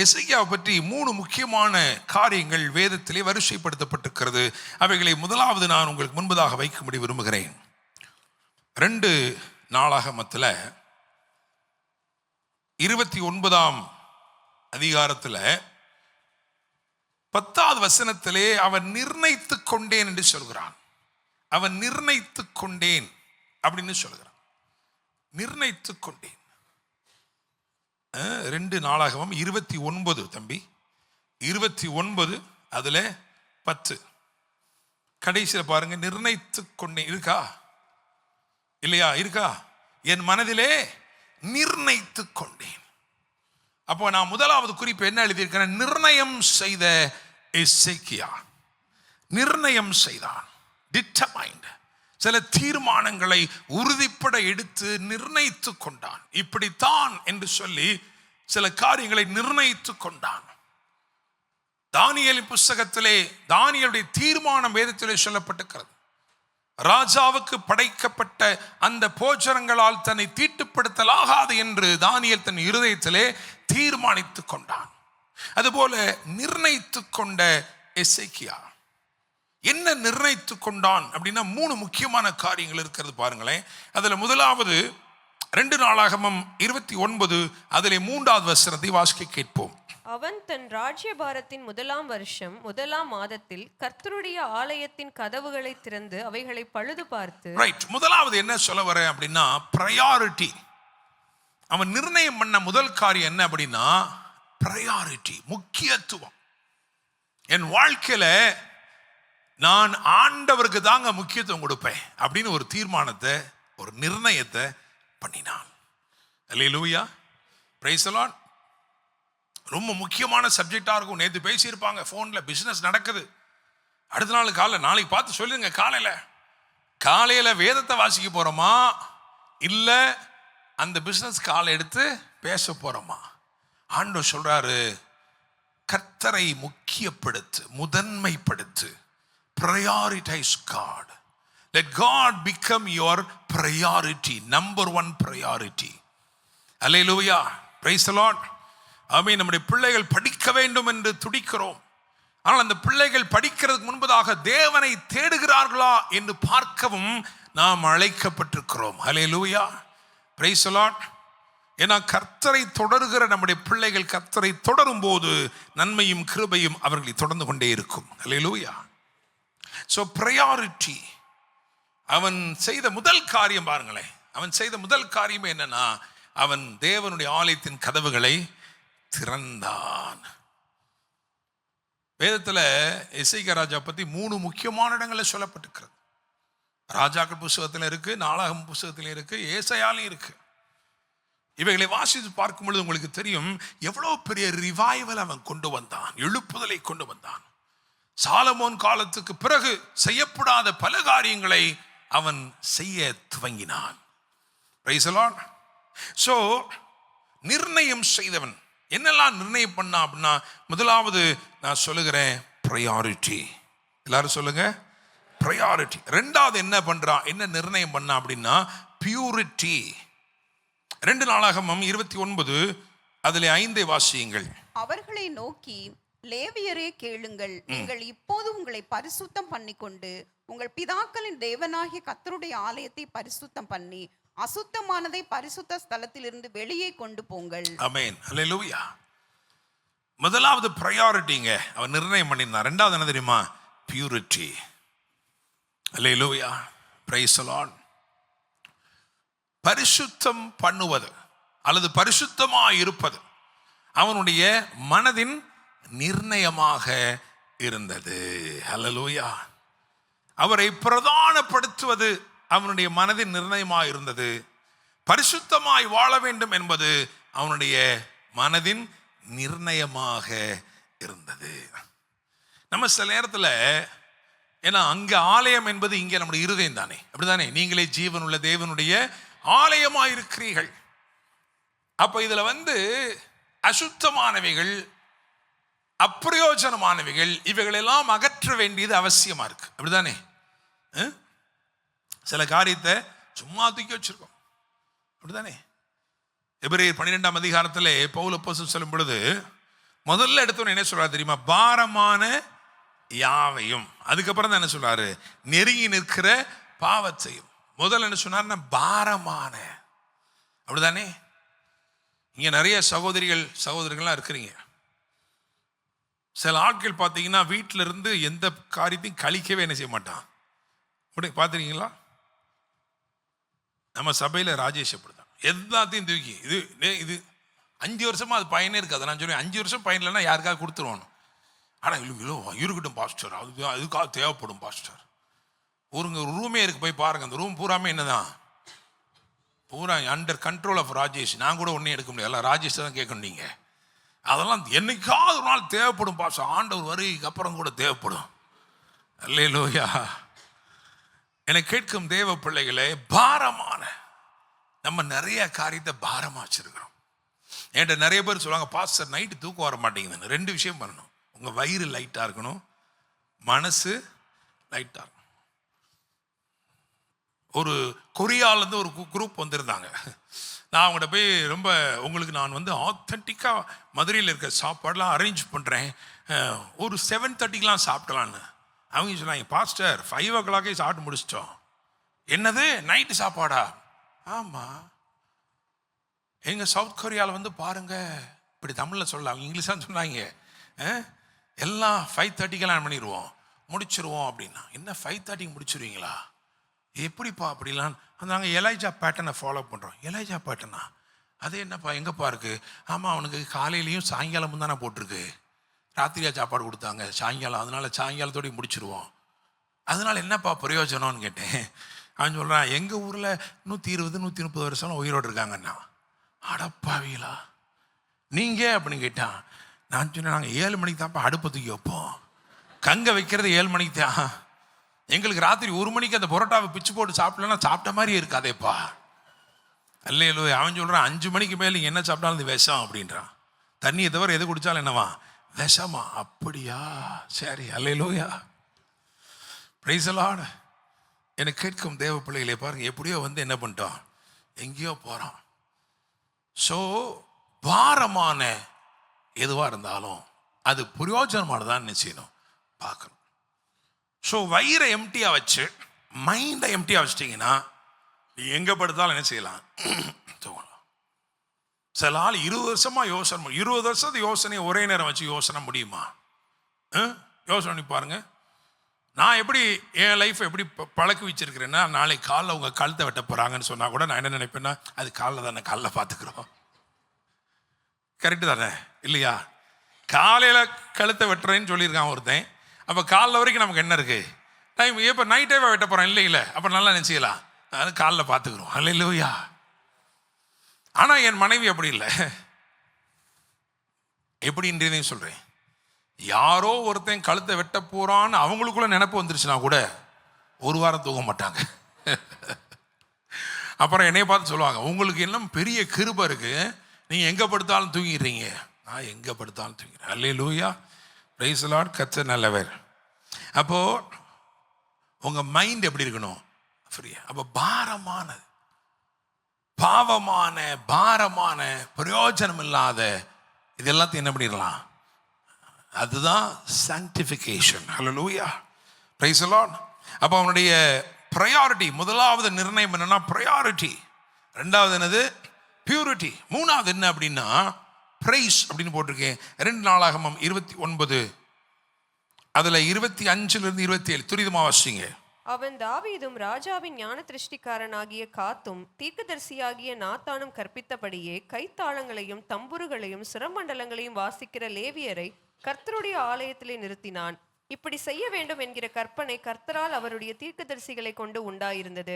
எசேக்கியாவை பற்றி 3 முக்கியமான காரியங்கள் வேதத்திலே வரிசைப்படுத்தப்பட்டிருக்கிறது. அவைகளை முதலாவது நான் உங்களுக்கு முன்பதாக வைக்கும்படி விரும்புகிறேன். 2 நாளாகமத்தில் 29ஆம் அதிகாரத்தில் 10வது வசனத்திலே அவன் நிர்ணயித்து கொண்டேன் என்று சொல்கிறான். அவன் நிர்ணயித்து கொண்டேன் அப்படின்னு சொல்கிறான். நிர்ணயித்து கொண்டேன். 2 நாளாகமம் 29 தம்பி, 29 அதுல 10 கடைசியில் பாருங்க. நிர்ணயித்து கொண்டேன் இருக்கா இல்லையா? இருக்கா? என் மனதிலே நிர்ணயித்து கொண்டேன். அப்போ நான் முதலாவது குறிப்பு என்ன எழுதியிருக்கிறேன்? நிர்ணயம் செய்த எசேக்கியா நிர்ணயம் செய்தான். டிட்டர்மைண்ட். சில தீர்மானங்களை உறுதிப்பட எடுத்து நிர்ணயித்து கொண்டான். இப்படித்தான் என்று சொல்லி சில காரியங்களை நிர்ணயித்து கொண்டான். தானியேலின் புஸ்தகத்திலே தானியேலுடைய தீர்மானம் வேதத்திலே சொல்லப்பட்டிருக்கிறது. ராஜாவுக்கு படைக்கப்பட்ட அந்த போஜனங்களால் தன்னை தீட்டுப்படுத்தலாகாது என்று தானியேல் தன் இருதயத்திலே தீர்மானித்து கொண்டான். அதுபோல நிர்ணயித்து கொண்ட எசேக்கியா என்ன நிர்ணயித்து கொண்டான் அப்படின்னா 3 முக்கியமான காரியங்கள் இருக்கிறது பாருங்களேன். அதுல முதலாவது 2 நாளாகமம் 29 அதிலே 3வது வசனத்தை வாசிக்க கேட்போம். அவன் தன் ராஜ்யபாரத்தின் 1ஆம் வருஷம் 1ஆம் மாதத்தில் கர்த்தருடைய ஆலயத்தின் கதவுகளை திறந்து அவைகளை பழுது பார்த்து. ரைட். முதலாவது என்ன சொல்ல வர அப்படின்னா பிரையாரிட்டி. அவன் நிர்ணயம் பண்ண முதல் காரியம் என்ன அப்படின்னா பிரையாரிட்டி, முக்கியத்துவம். என் வாழ்க்கையில நான் ஆண்டவருக்கு தாங்க முக்கியத்துவம் கொடுப்பேன் அப்படின்னு ஒரு தீர்மானத்தை, ஒரு நிர்ணயத்தை பண்ணினான். அல்லேலூயா, பிரைஸ் தி லார்ட். ரொம்ப முக்கியமான சப்ஜெக்டா இருக்கும். நேற்று பேசியிருப்பாங்க ஃபோன்ல, பிசினஸ் நடக்குது. அடுத்த நாள் காலையில் நாளைக்கு பார்த்து சொல்லுங்க. காலையில வேதத்தை வாசிக்க போறோமா இல்ல அந்த பிசினஸ் காலை எடுத்து பேச போறோமா? ஆண்டவர் சொல்றாரு, கர்த்தரை முக்கியப்படுத்து, முதன்மைப்படுத்து. Prioritize God. Let God become your priority, number 1 priority. Hallelujah, praise the Lord. ஆமென். நம்முடைய பிள்ளைகள் படிக்க வேண்டும் என்று துடிக்கிறோம். ஆனால் அந்த பிள்ளைகள் படிக்கிறதுக்கு முன்பதாக தேவனை தேடுகிறார்களா என்று பார்க்கவும் நாம் அழைக்கப்பட்டிருக்கிறோம். ஹல்லேலூயா, பிரைஸ் தி லார்ட். ஏன்னா கர்த்தரை தொடருகிற நம்முடைய பிள்ளைகள் கர்த்தரை தொடரும் போது நன்மையும் கிருபையும் அவர்களை தொடர்ந்து கொண்டே இருக்கும். ஹல்லேலூயா. So priority. அவன் செய்த முதல் காரியம் பாருங்களேன். அவன் செய்த முதல் காரியம் என்னன்னா, அவன் தேவனுடைய ஆலயத்தின் கதவுகளை திறந்தான். வேதத்தில் எசேக்கியா ராஜா பற்றி 3 முக்கியமான இடங்களில் சொல்லப்பட்டிருக்கிறது. ராஜாக்கள் புஸ்தகத்தில் இருக்கு, நாளாகம புஸ்தகத்தில் இருக்கு, ஏசாயாலையும் இருக்கு. இவைகளை வாசித்து பார்க்கும் பொழுது உங்களுக்கு தெரியும் எவ்வளவு பெரிய ரிவைவல் அவன் கொண்டு வந்தான், எழுப்புதலை கொண்டு வந்தான். சாலமோன் காலத்துக்கு பிறகு செய்யப்படாத பல காரியங்களை அவன் செய்ய துவங்கினான். Praise the Lord. சோ நிர்ணயம் செய்தவன் என்னெல்லாம் நிர்ணயம் பண்ணா அப்படின்னா, முதலாவது நான் சொல்லுகிறேன் ப்ரையாரிட்டி. எல்லாரும் சொல்லுங்க ப்ரையாரிட்டி. ரெண்டாவது என்ன பண்றா, என்ன நிர்ணயம் பண்ணா அப்படின்னா பியூரிட்டி. 2 நாளாகமம் 29 அதில் 5 வாசியுங்கள். அவர்களை நோக்கி, லேவியரே கேளுங்கள், நீங்கள் இப்போது உங்களை பரிசுத்தம் பண்ணிக்கொண்டு உங்கள் பிதாக்களின் தேவனாகிய கர்த்தருடைய ஆலயத்தை பரிசுத்தம் பண்ணி அசுத்தமானதை பரிசுத்த ஸ்தலத்திலிருந்து வெளியே கொண்டு போங்கள். ஆமென், அல்லேலூயா. முதலாவது ப்ரையாரிட்டிங்க அவன் நிர்ணயம் பண்ணியிருந்தான். ரெண்டாவது என்ன தெரியுமா, purity. Hallelujah, praise the Lord. பரிசுத்தம் பண்ணுவது அல்லது பரிசுத்தமாக இருப்பது அவனுடைய மனதின் நிர்ணயமாக இருந்தது. அல்லேலூயா. அவரை பிரதானப்படுத்துவது அவனுடைய மனதின் நிர்ணயமாக இருந்தது. பரிசுத்தமாய் வாழ வேண்டும் என்பது அவனுடைய மனதின் நிர்ணயமாக இருந்தது. நம்ம சில நேரத்தில், ஏன்னா அங்கே ஆலயம் என்பது இங்கே நம்முடைய இருதயம் தானே, அப்படிதானே? நீங்களே ஜீவனுள்ள தேவனுடைய ஆலயமாக இருக்கிறீர்கள். அப்போ இதில் அசுத்தமானவைகள், அப்பிரயோஜனமானவைகள், இவைகளெல்லாம் அகற்ற வேண்டியது அவசியமாக இருக்கு, அப்படிதானே? சில காரியத்தை சும்மா தூக்கி வச்சிருக்கோம், அப்படிதானே? எபிரேயர் 12ஆம் அதிகாரத்தில் பவுல் அப்போஸ்தலன் சொல்லும் பொழுது முதல்ல எடுத்தவன் என்ன சொல்றாரு தெரியுமா, பாரமான யாவையும். அதுக்கப்புறம் தான் என்ன சொல்றாரு, நெருங்கி நிற்கிற பாவத்தையும். முதல்ல என்ன சொன்னார்னா பாரமான, அப்படிதானே? இங்க நிறைய சகோதரிகள்லாம் இருக்கிறீங்க. சில ஆட்கள் பார்த்தீங்கன்னா வீட்டில இருந்து எந்த காரியத்தையும் கழிக்கவே என்ன செய்ய மாட்டான். அப்படி பார்த்துருக்கீங்களா? நம்ம சபையில் ராஜேஷ் அப்படிதான், எல்லாத்தையும் தூக்கி இது 5 வருஷமா அது பயனே இருக்காது. நான் சொல்லுவேன் 5 வருஷம் பயன் இல்லைன்னா யாருக்காவது கொடுத்துருவானு. ஆனால் இல்லை இருக்கட்டும் பாஸ்டர், அதுக்காக தேவைப்படும் பாஸ்டர். ஒரு ரூமே இருக்கு, போய் பாருங்க. அந்த ரூம் பூராமே என்னதான், பூரா அண்டர் கண்ட்ரோல் ஆஃப் ராஜேஷ். நான் கூட ஒன்றே எடுக்க முடியாது, ராஜேஷ் தான் கேட்கணும். நீங்கள் அதெல்லாம் என்னைக்காவது ஒரு நாள் தேவைப்படும் பாஸ்டர், ஆண்டவர் வருகைக்கு அப்புறம் கூட தேவைப்படும். அல்லேலூயா. என்னை கேட்கும் தேவ பிள்ளைகளே, பாரமான, நம்ம நிறைய காரியத்தை பாரமாக வச்சிருக்கிறோம். என்கிட்ட நிறைய பேர் சொல்லுவாங்க, பாஸ்டர் நைட்டு தூக்கம் வர மாட்டேங்குதுன்னு. 2 விஷயம் பண்ணணும். உங்கள் வயிறு லைட்டாக இருக்கணும், மனசு லைட்டாக இருக்கணும். ஒரு கொரியாவிலேருந்து ஒரு குரூப் வந்திருந்தாங்க. நான் அவங்கள்ட்ட போய் ரொம்ப உங்களுக்கு நான் ஆத்தென்டிக்காக மதுரையில் இருக்க சாப்பாடெலாம் அரேஞ்ச் பண்ணுறேன், ஒரு 7:30க்கெலாம் சாப்பிடலான்னு. அவங்க சொன்னாங்க, பாஸ்டர் 5 o'clock சாப்பிட்டு முடிச்சிட்டோம். என்னது நைட்டு சாப்பாடா? ஆமாம், எங்கள் சவுத் கொரியாவில் பாருங்க, இப்படி தமிழில் சொல்ல, அவங்க இங்கிலீஷாக சொன்னாங்க, எல்லாம் 5:30க்கெல்லாம் பண்ணிடுவோம், முடிச்சிருவோம் அப்படின்னா. என்ன 5:30க்கு முடிச்சிருவீங்களா? எப்படிப்பா அப்படிலாம்? நாங்கள் எலைஜா பேட்டர்னை ஃபாலோ பண்ணுறோம். எலைஜா பேட்டர்னா அது என்னப்பா, எங்கப்பா இருக்குது? ஆமாம், அவனுக்கு காலையிலையும் சாயங்காலமும் தானே போட்டிருக்கு, ராத்திரியாக சாப்பாடு கொடுத்தாங்க சாயங்காலம், அதனால் சாயங்காலத்தோடய முடிச்சிருவோம். அதனால் என்னப்பா பிரயோஜனம்னு கேட்டேன். அவன் சொல்கிறான், எங்கள் ஊரில் 120 130 வருஷம் உயிரோடு இருக்காங்கண்ணா. அடப்பாவீங்களா நீங்கள் அப்படின்னு கேட்டான். நான் சொன்னேன், நாங்கள் 7 மணிக்கு தான்ப்பா அடுப்பை தூக்கி வைப்போம், கங்கை வைக்கிறது 7 மணிக்கு தான். எங்களுக்கு ராத்திரி 1 மணிக்கு அந்த பரோட்டாவை பிச்சு போட்டு சாப்பிடலன்னா சாப்பிட்ட மாதிரி இருக்காதேப்பா. அல்லேலூயா. அவன் சொல்கிறான், 5 மணிக்கு மேலே நீங்கள் என்ன சாப்பிட்டாலும் இது விஷம் அப்படின்றான். தண்ணியை தவிர எது குடித்தாலும் என்னவா, விஷமா? அப்படியா, சரி, அல்லேலூயா, பிரைஸ் தி லார்ட். எனக்கு கேட்கும் தேவ பிள்ளைகளே, பாருங்க, எப்படியோ என்ன பண்ணிட்டோம், எங்கேயோ போகிறோம். ஸோ பாரமான எதுவாக இருந்தாலும் அது பிரயோஜனமானதான்னு செய்யணும், பார்க்கணும். ஸோ வயிறை எம்டியாக வச்சு மைண்டை எம்டியாக வச்சிட்டிங்கன்னா நீ எங்கே படுத்தாலும் என்ன செய்யலாம், தூங்கலாம். சில ஆள் 20 வருஷமாக யோசனை, 20 வருஷத்து யோசனையை ஒரே நேரம் வச்சு யோசனை முடியுமா? யோசனை பண்ணி பாருங்க. நான் எப்படி என் லைஃப்பை எப்படி பழக்கி வச்சிருக்கிறேன்னா, நாளைக்கு காலைல உங்கள் கழுத்தை வெட்ட போகிறாங்கன்னு சொன்னால் கூட நான் என்ன நினைப்பேன்னா, அது காலைல தானே, காலைல பார்த்துக்குறோம். கரெக்டு தானே இல்லையா? காலையில் கழுத்தை வெட்டுறேன்னு சொல்லியிருக்கான் ஒருத்தன். அப்போ காலைல வரைக்கும் நமக்கு என்ன இருக்குது டைம்? இப்போ நைட்டே வெட்ட போகிறோம் இல்லை? அப்போ நல்லா நினச்சிக்கலாம், அது காலைல பார்த்துக்குறோம். அல்லேலூயா. ஆனால் என் மனைவி அப்படி இல்லை. எப்படின்றதையும் சொல்கிறேன். யாரோ ஒருத்தன் கழுத்தை வெட்ட போகிறான்னு அவங்களுக்குள்ள நினைப்பு வந்துருச்சுன்னா கூட 1 வாரம் தூங்க மாட்டாங்க. அப்புறம் என்னைய பார்த்து சொல்லுவாங்க, உங்களுக்கு எல்லாம் பெரிய கிருபை இருக்குது, நீங்கள் எங்கே படுத்தாலும் தூங்கிடுறீங்க. நான் எங்கே படுத்தாலும் தூங்கிறேன். அல்லேலூயா, பிரைஸ் தி லார்ட். கர்த்தர் நல்லவர். அப்போ உங்க மைண்ட் எப்படி இருக்கணும்? ஃப்ரீயா. அப்போ பாரமானது, பாரமான பிரயோஜனம் இல்லாத இது எல்லாத்தையும் என்ன பண்ணிடலாம்? அதுதான் sanctification. Hallelujah, praise the Lord. அப்போ அவனுடைய ப்ரையாரிட்டி, முதலாவது நிர்ணயம் என்னன்னா ப்ரையாரிட்டி, ரெண்டாவது என்னது? பியூரிட்டி, மூணாவது என்ன அப்படின்னா பிரைஸ் அப்படின்னு போட்டிருக்கேன். 2 நாளாகமம் 29 அதுல 25 27 துரிதமா வாசிங்க. அவன் தாவீதும் ராஜாவின் ஞான திருஷ்டிக்காரனாகிய காத்தும் தீர்க்கதரிசியாகிய நாத்தானும் கற்பித்தபடியே கைத்தாளங்களையும் தம்புருகளையும் சுரமண்டலங்களையும் வாசிக்கிற லேவியரை கர்த்தருடைய ஆலயத்திலே நிறுத்தினான். இப்படி செய்ய வேண்டும் என்கிற கற்பனை கர்த்தரால் அவருடைய தீர்க்கதரிசிகளை கொண்டு உண்டாயிருந்தது.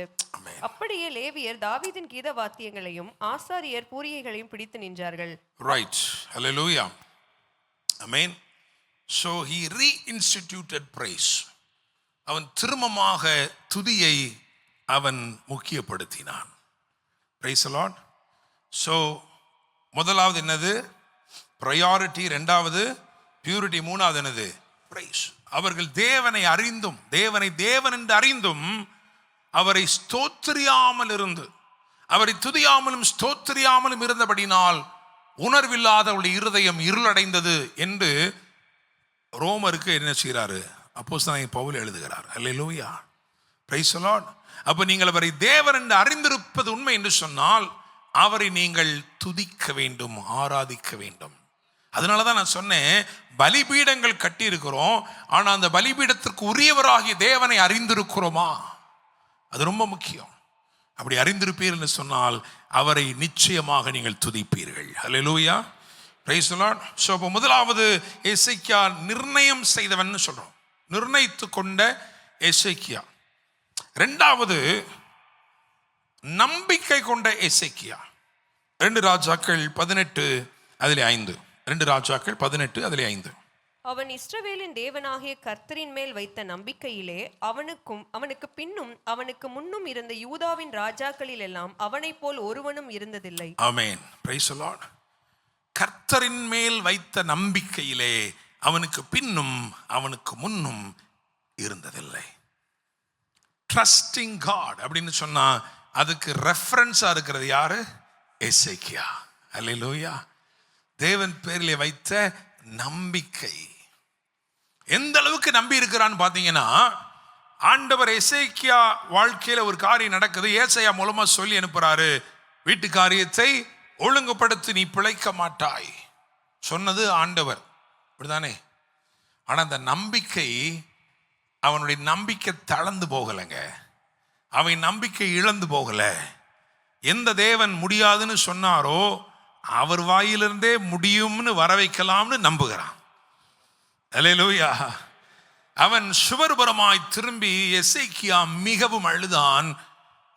அப்படியே லேவியர் தாவீதின் கீத வாத்தியங்களையும் ஆசாரியர் பூரியைகளையும் பிடித்து நின்றார்கள். Right, hallelujah, amen. So he reinstituted praise. அவன் திரும்பமாக துதியை அவன் முக்கியப்படுத்தினான். Praise the Lord. So முதலாவது என்னது? priority, இரண்டாவது பியூரிட்டி, மூணாவது என்னது? praise. அவர்கள் தேவனை அறிந்தும், தேவனை தேவன் என்று அறிந்தும் அவரை ஸ்தோத்திரியாமல் இருந்து, அவரை துதியாமலும் ஸ்தோத்திரியாமலும் இருந்தபடினால் உணர்வில்லாதவருடைய இருதயம் இருளடைந்தது என்று ரோமருக்கு என்ன செய்கிறாரு? அப்போஸ்தலனாகிய பவுல் எழுதுகிறார். Hallelujah, praise the Lord. அப்போ நீங்கள் அவரை தேவன் என்று அறிந்திருப்பது உண்மை என்று சொன்னால் அவரை நீங்கள் துதிக்க வேண்டும், ஆராதிக்க வேண்டும். அதனால தான் நான் சொன்னேன், பலிபீடங்கள் கட்டி இருக்கிறோம், ஆனால் அந்த பலிபீடத்திற்கு உரியவராகிய தேவனை அறிந்திருக்கிறோமா? அது ரொம்ப முக்கியம். அப்படி அறிந்திருப்பீர்கள் என்று சொன்னால் அவரை நிச்சயமாக நீங்கள் துதிப்பீர்கள். அல்லேலூயா, பிரைஸ் தி லார்ட். ஸோ அப்போ முதலாவது எசேக்கியா நிர்ணயம் செய்தவன் சொல்றோம், நிர்ணயித்து கொண்ட எசேக்கியா. ரெண்டாவது நம்பிக்கை கொண்ட எசேக்கியா. 2 ராஜாக்கள் 18 அதிலே 5. 2 ராஜாக்கள் 18 அதிலே 5. அவன் இஸ்ரவேலின் தேவனாகிய கர்த்தரின் மேல் வைத்த நம்பிக்கையிலே அவனுக்கு பின்னும் அவனுக்கு முன்னும் இருந்த யூதாவின் ராஜாக்களில் எல்லாம் அவனைப் போல் ஒருவனும் இருந்ததில்லை. ஆமென், பிரைஸ் தி லார்ட். கர்த்தரின் மேல் வைத்த நம்பிக்கையிலே அவனுக்கு பின்னும் அவனுக்கு முன்னும் இருந்ததில்லை. ட்ரஸ்டிங் காட் அப்படின்னு சொன்னா அதுக்கு ரெஃபரன்ஸா இருக்கிறது யாரு? எசேக்கியா. அல்லேலூயா, தேவன் பேரிலே வைத்த நம்பிக்கை. எந்த அளவுக்கு நம்பி இருக்கிறான்னு பார்த்தீங்கன்னா, ஆண்டவர் எசேக்கியா வாழ்க்கையில ஒரு காரியம் நடக்குது, ஏசாயா மூலமா சொல்லி அனுப்புறாரு, வீட்டு காரியத்தை ஒழுங்குபடுத்தி நீ பிழைக்க மாட்டாய் சொன்னது ஆண்டவர், அப்படிதானே? ஆனா அந்த நம்பிக்கை, அவனுடைய நம்பிக்கை தளர்ந்து போகலைங்க, அவன் நம்பிக்கை இழந்து போகல. எந்த தேவன் முடியாதுன்னு சொன்னாரோ அவர் வாயிலிருந்தே முடியும்னு வர வைக்கலாம்னு நம்புகிறான். அல்லேலூயா. அவன் சுவர்புறமாய் திரும்பி எசேக்கியா மிகவும் அழுதான்.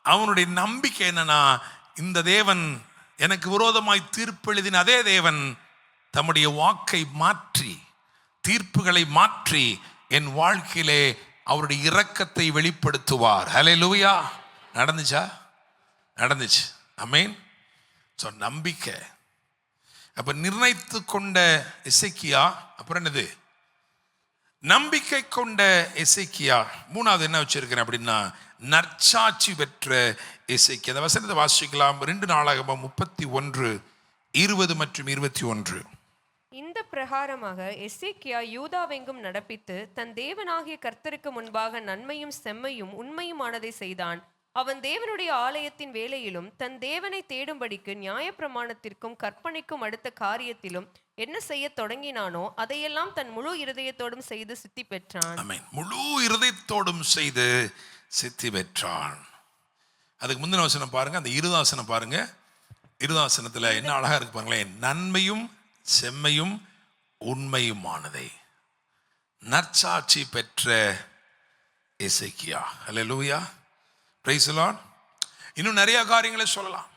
அவனுடைய நம்பிக்கை என்னன்னா, இந்த தேவன் எனக்கு விரோதமாய் தீர்ப்பு எழுதின அதே தேவன் தம்முடைய வாக்கை மாற்றி, தீர்ப்புகளை மாற்றி என் வாழ்க்கையிலே அவருடைய இரக்கத்தை வெளிப்படுத்துவார். ஹல்லேலூயா. நடந்துச்சா? நடந்துச்சு. ஆமென். ஸோ நம்பிக்கை. அப்ப நிர்ணயித்து கொண்ட எசேக்கியா. அப்புறம் என்னது? நம்பிக்கை கொண்ட எசேக்கியா. மூணாவது என்ன வச்சிருக்கிறேன் அப்படின்னா, நற்சாட்சி பெற்ற எசேக்கியா. அந்த வசனத்தை வாசிக்கலாம். 2 நாளாகமம் 31 20 மற்றும் 21. இந்த பிரகாரமாக எசேக்கியா யூதாவெங்கும் நடப்பித்து தன் தேவனாகிய கர்த்தருக்கு முன்பாக நன்மையும் செம்மையும் உண்மையுமானதை செய்தான். அவன் தேவனுடைய ஆலயத்தின் வேலையிலும் தன் தேவனை தேடும்படிக்கு நியாயப்பிரமாணத்திற்கும் கற்பனைக்கும் அடுத்த காரியத்திலும் என்ன செய்ய தொடங்கினானோ அதையெல்லாம் தன் முழு இருதயத்தோடும் செய்து சித்தி பெற்றான். ஆமென். முழு இருதயத்தோடும் செய்து சித்தி பெற்றான். அதுக்கு முந்தின வசனம் பாருங்க, அந்த இருதாசனம் பாருங்க. இருதாசனத்துல என்ன அழகா இருக்கு பாருங்களேன். நன்மையும் செம்மையும் உண்மையுமானதை. நற்சாட்சி பெற்ற எசேக்கியா. அல்லேலூயா, பிரைஸ் தி லார்ட். இன்னும் நிறைய காரியங்களை சொல்லலாம்.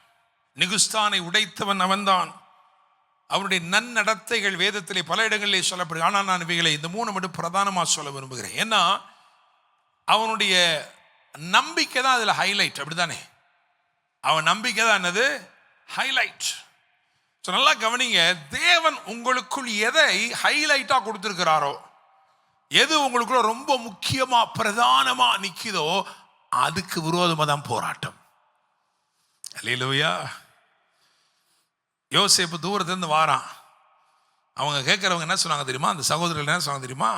நிகுஸ்தானை உடைத்தவன் அவன்தான். அவனுடைய நன்னடத்தைகள் வேதத்திலே பல இடங்களிலே சொல்லப்படுது. ஆனால் நான் இவைகளை இந்த 3 மட்டும் பிரதானமாக சொல்ல விரும்புகிறேன். ஏன்னா அவனுடைய நம்பிக்கை தான் அதில் ஹைலைட், அப்படித்தானே? அவன் நம்பிக்கை தான் என்னது? ஹைலைட். ஸோ நல்லா கவனிங்க, தேவன் உங்களுக்குள் எதை ஹைலைட்டா கொடுத்திருக்கிறாரோ, எது உங்களுக்குள்ள ரொம்ப முக்கியமா பிரதானமா நிக்குதோ அதுக்கு விரோதமா தான் போராட்டம். அல்லேலூயா. யோசேப்பு தூரத்திலிருந்து வாரான். அவங்க கேட்கிறவங்க என்ன சொன்னாங்க தெரியுமா? அந்த சகோதரர்கள் என்ன சொன்னாங்க தெரியுமா?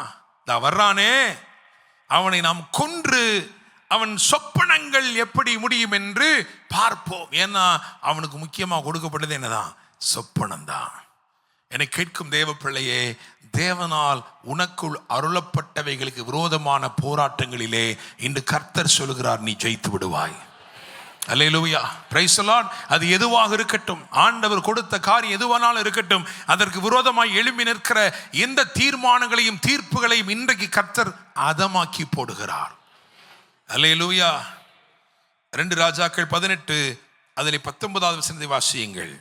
தான் வர்றானே, அவனை நாம் கொன்று அவன் சொப்பனங்கள் எப்படி முடியும் என்று பார்ப்போம். ஏன்னா அவனுக்கு முக்கியமாக கொடுக்கப்பட்டது என்னதான்? சொப்பனம் தான். என்னை கேட்கும் தேவ பிள்ளையே, தேவனால் உனக்குள் அருளப்பட்டவைகளுக்கு விரோதமான போராட்டங்களிலே இன்று கர்த்தர் சொல்கிறார், நீ ஜெயித்து விடுவாய். அல்லேலூயா, பிரைஸ் தி லார்ட். அது எதுவாக இருக்கட்டும், ஆண்டவர் கொடுத்த காரியம் எதுவானாலும் இருக்கட்டும், அதற்கு விரோதமாய் எழும்பி நிற்கிற எந்த தீர்மானங்களையும் தீர்ப்புகளையும் இன்றைக்கு கர்த்தர் அதமாக்கி போடுகிறார். அல்லேலூயா. 2 ராஜாக்கள் 18 அதில் 19வது வசனத்தை வாசியுங்கள்.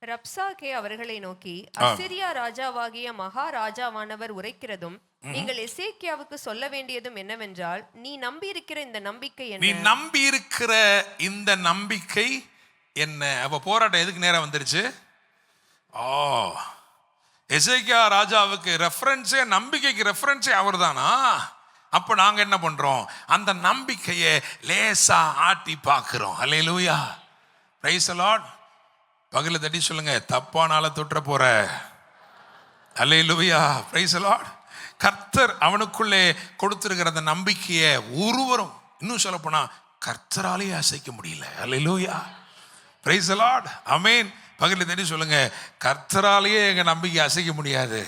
ரப்சாக்கே அவர்களை நோக்கி, அசிரியா ராஜாவாகிய மகாராஜாவானவர் உரைக்கிறதும் நீங்கள் எசேக்கியாவுக்கு சொல்ல வேண்டியதும் என்னவென்றால், நீ நம்பி இருக்கிற இந்த நம்பிக்கை என்ன? நீ நம்பி இருக்கிற இந்த நம்பிக்கை என்ன? அப்ப போராட்டம் எதுக்கு நேரம் வந்துருச்சு? எசேக்கியா ராஜாவுக்கு ரெஃபரன்ஸே, நம்பிக்கைக்கு ரெஃபரன்ஸே அவர் தானா? அப்ப நாங்க என்ன பண்றோம்? அந்த நம்பிக்கையை லேசா ஆட்டி பார்க்கிறோம். அல்லேலூயா, பிரைஸ் தி லார்ட். பகல தட்டி சொல்லுங்க, தப்பானால தொற்ற போற. அல்லேலூயா, பிரைஸ் தி லார்ட். கர்த்தர் அவனுக்குள்ளே கொடுத்திருக்கிற அந்த நம்பிக்கையை ஒருவரும், இன்னும் சொல்ல போனா கர்த்தராலேயே அசைக்க முடியல. அல்லேலூயா, பிரைஸ் தி லார்ட். ஆமென். பகல தட்டி சொல்லுங்க, கர்த்தராலேயே எங்க நம்பிக்கை அசைக்க முடியாது.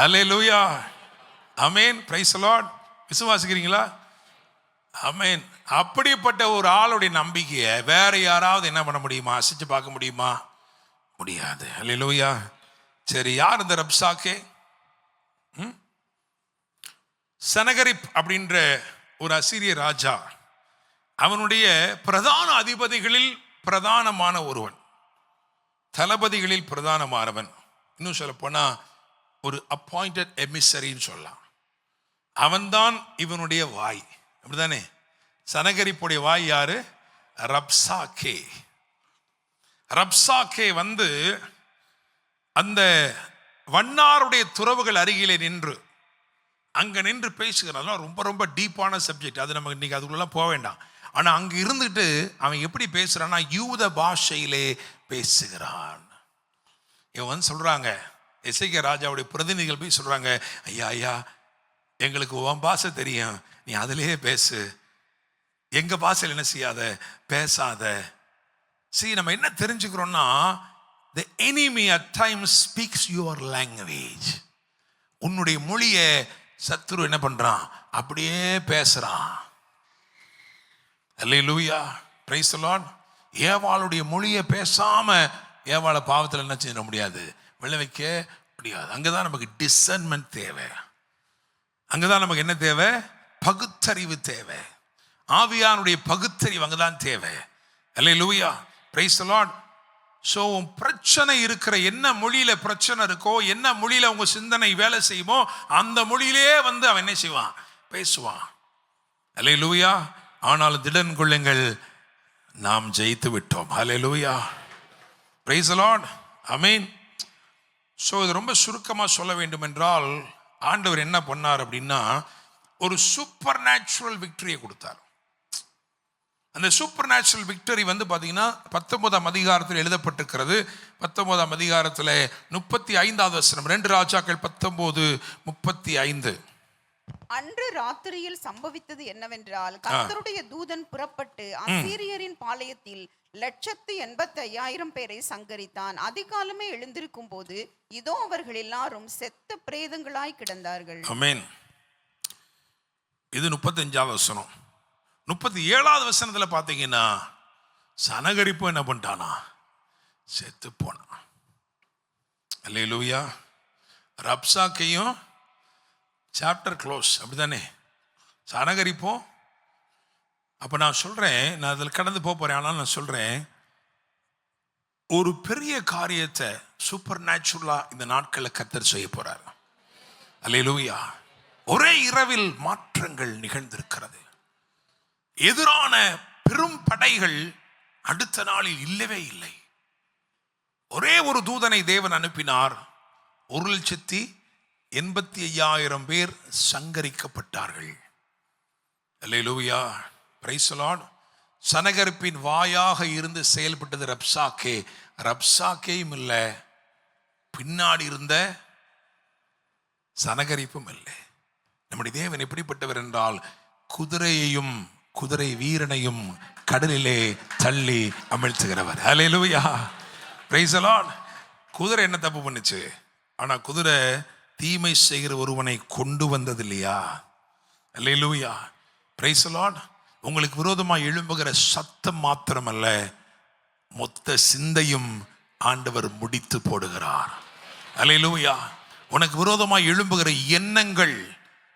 அல்லேலூயா, ஆமென், பிரைஸ் தி லார்ட். விசுவாசிக்கிறீங்களா? ஆமென். அப்படிப்பட்ட ஒரு ஆளுடைய நம்பிக்கையை வேற யாராவது என்ன பண்ண முடியுமா? அசைச்சு பார்க்க முடியுமா? முடியாது. அல்லேலூயா. சரி, யார் இந்த ரப்சாக்கே? சனகரிப் அப்படின்ற ஒரு அசீரிய ராஜா, அவனுடைய பிரதான அதிபதிகளில் பிரதானமான ஒருவன், தளபதிகளில் பிரதானமானவன். இன்னும் சொல்ல போனா ஒரு அப்பாயிண்டட் எமிசரின்னு சொல்லலாம். அவன்தான் இவனுடைய வாய். அப்படிதானே? சனகரிப்புடைய வாய் யாரு? ரப்சாக்கே. ரப்சாக்கே வந்து அந்த வண்ணாருடைய துறவுகள் அருகிலே நின்று அங்க நின்று பேசுகிறான். ரொம்ப ரொம்ப டீப்பான சப்ஜெக்ட், அது நமக்கு இன்னைக்கு அதுக்குள்ளலாம் போக வேண்டாம். ஆனா அங்க இருந்துட்டு அவன் எப்படி பேசுறான்னா, யூத பாஷையிலே பேசுகிறான். இவன் சொல்றாங்க, எசேக்கியா ராஜாவுடைய பிரதிநிதிகள் போய் சொல்றாங்க, ஐயா ஐயா, எங்களுக்கு உன் பாஷை தெரியும், நீ அதிலேயே பேசு, எங்க பாஷையில் என்ன செய்யாத, பேசாத. நம்ம என்ன தெரிஞ்சுக்கிறோம்னா, the enemy at times speaks your language. உன்னுடைய மொழியை சத்துரு என்ன பண்றான்? அப்படியே பேசுறான். அல்லேலூயா, பிரைஸ் தி லார்ட். ஏவாளுடைய மொழியை பேசாம ஏவாளை பாவத்தில் என்ன செய்ய முடியாது? விளைவிக்க முடியாது. அங்கதான் நமக்கு டிசர்ன்மெண்ட் தேவை. அங்கதான் நமக்கு என்ன தேவை? பகுத்தறிவு தேவை. ஆவியானுடைய பகுத்தறிவு அங்கதான் தேவை. அல்லேலூயா, பிரைஸ் தி லார்ட். ஸோ பிரச்சனை இருக்கிற என்ன மொழியில பிரச்சனை இருக்கோ, என்ன மொழியில உங்க சிந்தனை வேலை செய்யுமோ, அந்த மொழியிலே வந்து அவன் என்ன செய்வான்? பேசுவான். அல்லேலூயா. ஆனாலும் திடன் கொள்ளுங்கள், நாம் ஜெயித்து விட்டோம். Hallelujah, praise the Lord. Amen. So இது ரொம்ப சுருக்கமா சொல்ல வேண்டும் என்றால், ஆண்டவர் என்ன பண்ணார் அப்படின்னா, ஒரு சூப்பர் நேச்சுரல் விக்டரியை கொடுத்தார். அந்த சூப்பர் நேச்சுரல் விக்டரி வந்து பார்த்தீங்கன்னா 19ஆம் அதிகாரத்தில் எழுதப்பட்டிருக்கிறது. 19ஆம் அதிகாரத்தில் 35வது வசனம், 2 ராஜாக்கள் 19:35. அன்று ராத்திரியில் சம்பவித்தது என்னவென்றால், கர்த்தருடைய தூதன் புறப்பட்டு அசீரியரின் பாளையத்தில் 185,000 பேரை சங்கரித்தான். அதிகாலமே எழுந்திருக்கும் போது இதோ அவர்கள் எல்லாரும் செத்த பிரேதங்களாய் கிடந்தார்கள். ஆமென். இது 35வது வசனம். 37வது வசனத்துல பாத்தீங்கன்னா, சனகரிப்பு என்ன பண்ணிட்டானா? செத்து போனான். அல்லேலூயா. ரப்சாக்கையும் சாப்டர் க்ளோஸ், அப்படித்தானே? சனகரிப்போம். அப்ப நான் சொல்றேன், நான் அதில் கடந்து போறேன். ஆனால் நான் சொல்றேன், ஒரு பெரிய காரியத்தை சூப்பர் நேச்சுரலா இந்த நாட்களில் கர்த்தர் செய்ய போறார். அல்லேலூயா. ஒரே இரவில் மாற்றங்கள் நிகழ்ந்திருக்கிறது. எதிரான பெரும் படைகள் அடுத்த நாளில் இல்லவே இல்லை. ஒரே ஒரு தூதனை தேவன் அனுப்பினார். 1,85,000 பேர் சங்கரிக்கப்பட்டார்கள். அல்லேலூயா, பிரைஸ் தி லார்ட். சனகரிப்பின் வாயாக இருந்து செயல்பட்டது ரப்சாக்கே. ரப்சாக்கேயும் இல்லை, பின்னாடி இருந்த சனகரிப்பும் இல்லை. நம்முடைய தேவன் எப்படிப்பட்டவர் என்றால், குதிரையையும் குதிரை வீரனையும் கடலிலே தள்ளி அமிழ்த்துகிறவர். அல்லேலூயா, பிரைஸ் தி லார்ட். குதிரை என்ன தப்பு பண்ணுச்சு? ஆனா குதிரை தீமை செய்கிற ஒருவனை கொண்டு வந்தது இல்லையா? அல்லேலூயா, பிரைஸ் தி லார்ட். உங்களுக்கு விரோதமாக எழும்புகிற சத்தம் மாத்திரமல்ல, மொத்த சிந்தையும் ஆண்டவர் முடித்து போடுகிறார். அல்லேலூயா. உனக்கு விரோதமாய் எழும்புகிற எண்ணங்கள்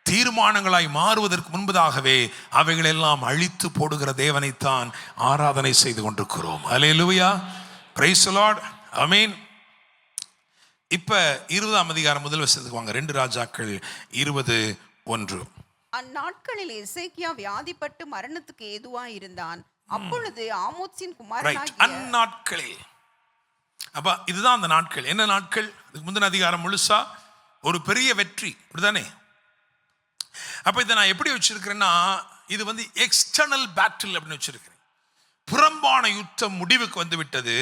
தீர்மானங்களாய் மாறுவதற்கு முன்பதாகவே அவைகளெல்லாம் அழித்து போடுகிற தேவனைத்தான் ஆராதனை செய்து கொண்டிருக்கிறோம். அல்லேலூயா, பிரைஸ் தி லார்ட், ஆமென். இப்ப 20ஆம் அதிகாரம் முதல் வசனத்துக்கு வாங்க. 2 ராஜாக்கள் 20:1. அந்நாட்களில் எசேக்கியா வியாதிப்பட்டு மரணத்துக்கு ஏதுவாய் இருந்தான். அப்பொழுது ஆமோத்சின் குமாரனாகிய அந்நாட்களில், அப்ப இதுதான் அந்த நாட்கள். என்ன நாட்கள்? அதுக்கு முந்தின அதிகாரம் முழுசா ஒரு பெரிய வெற்றி, அப்படிதானே? அப்ப இதை நான் எப்படி வச்சிருக்கிறேன்னா, இது வந்து எக்ஸ்டர்னல் பேட்டில் அப்படின்னு வச்சிருக்கிறேன். புறம்பான யுத்தம் முடிவுக்கு வந்து விட்டது.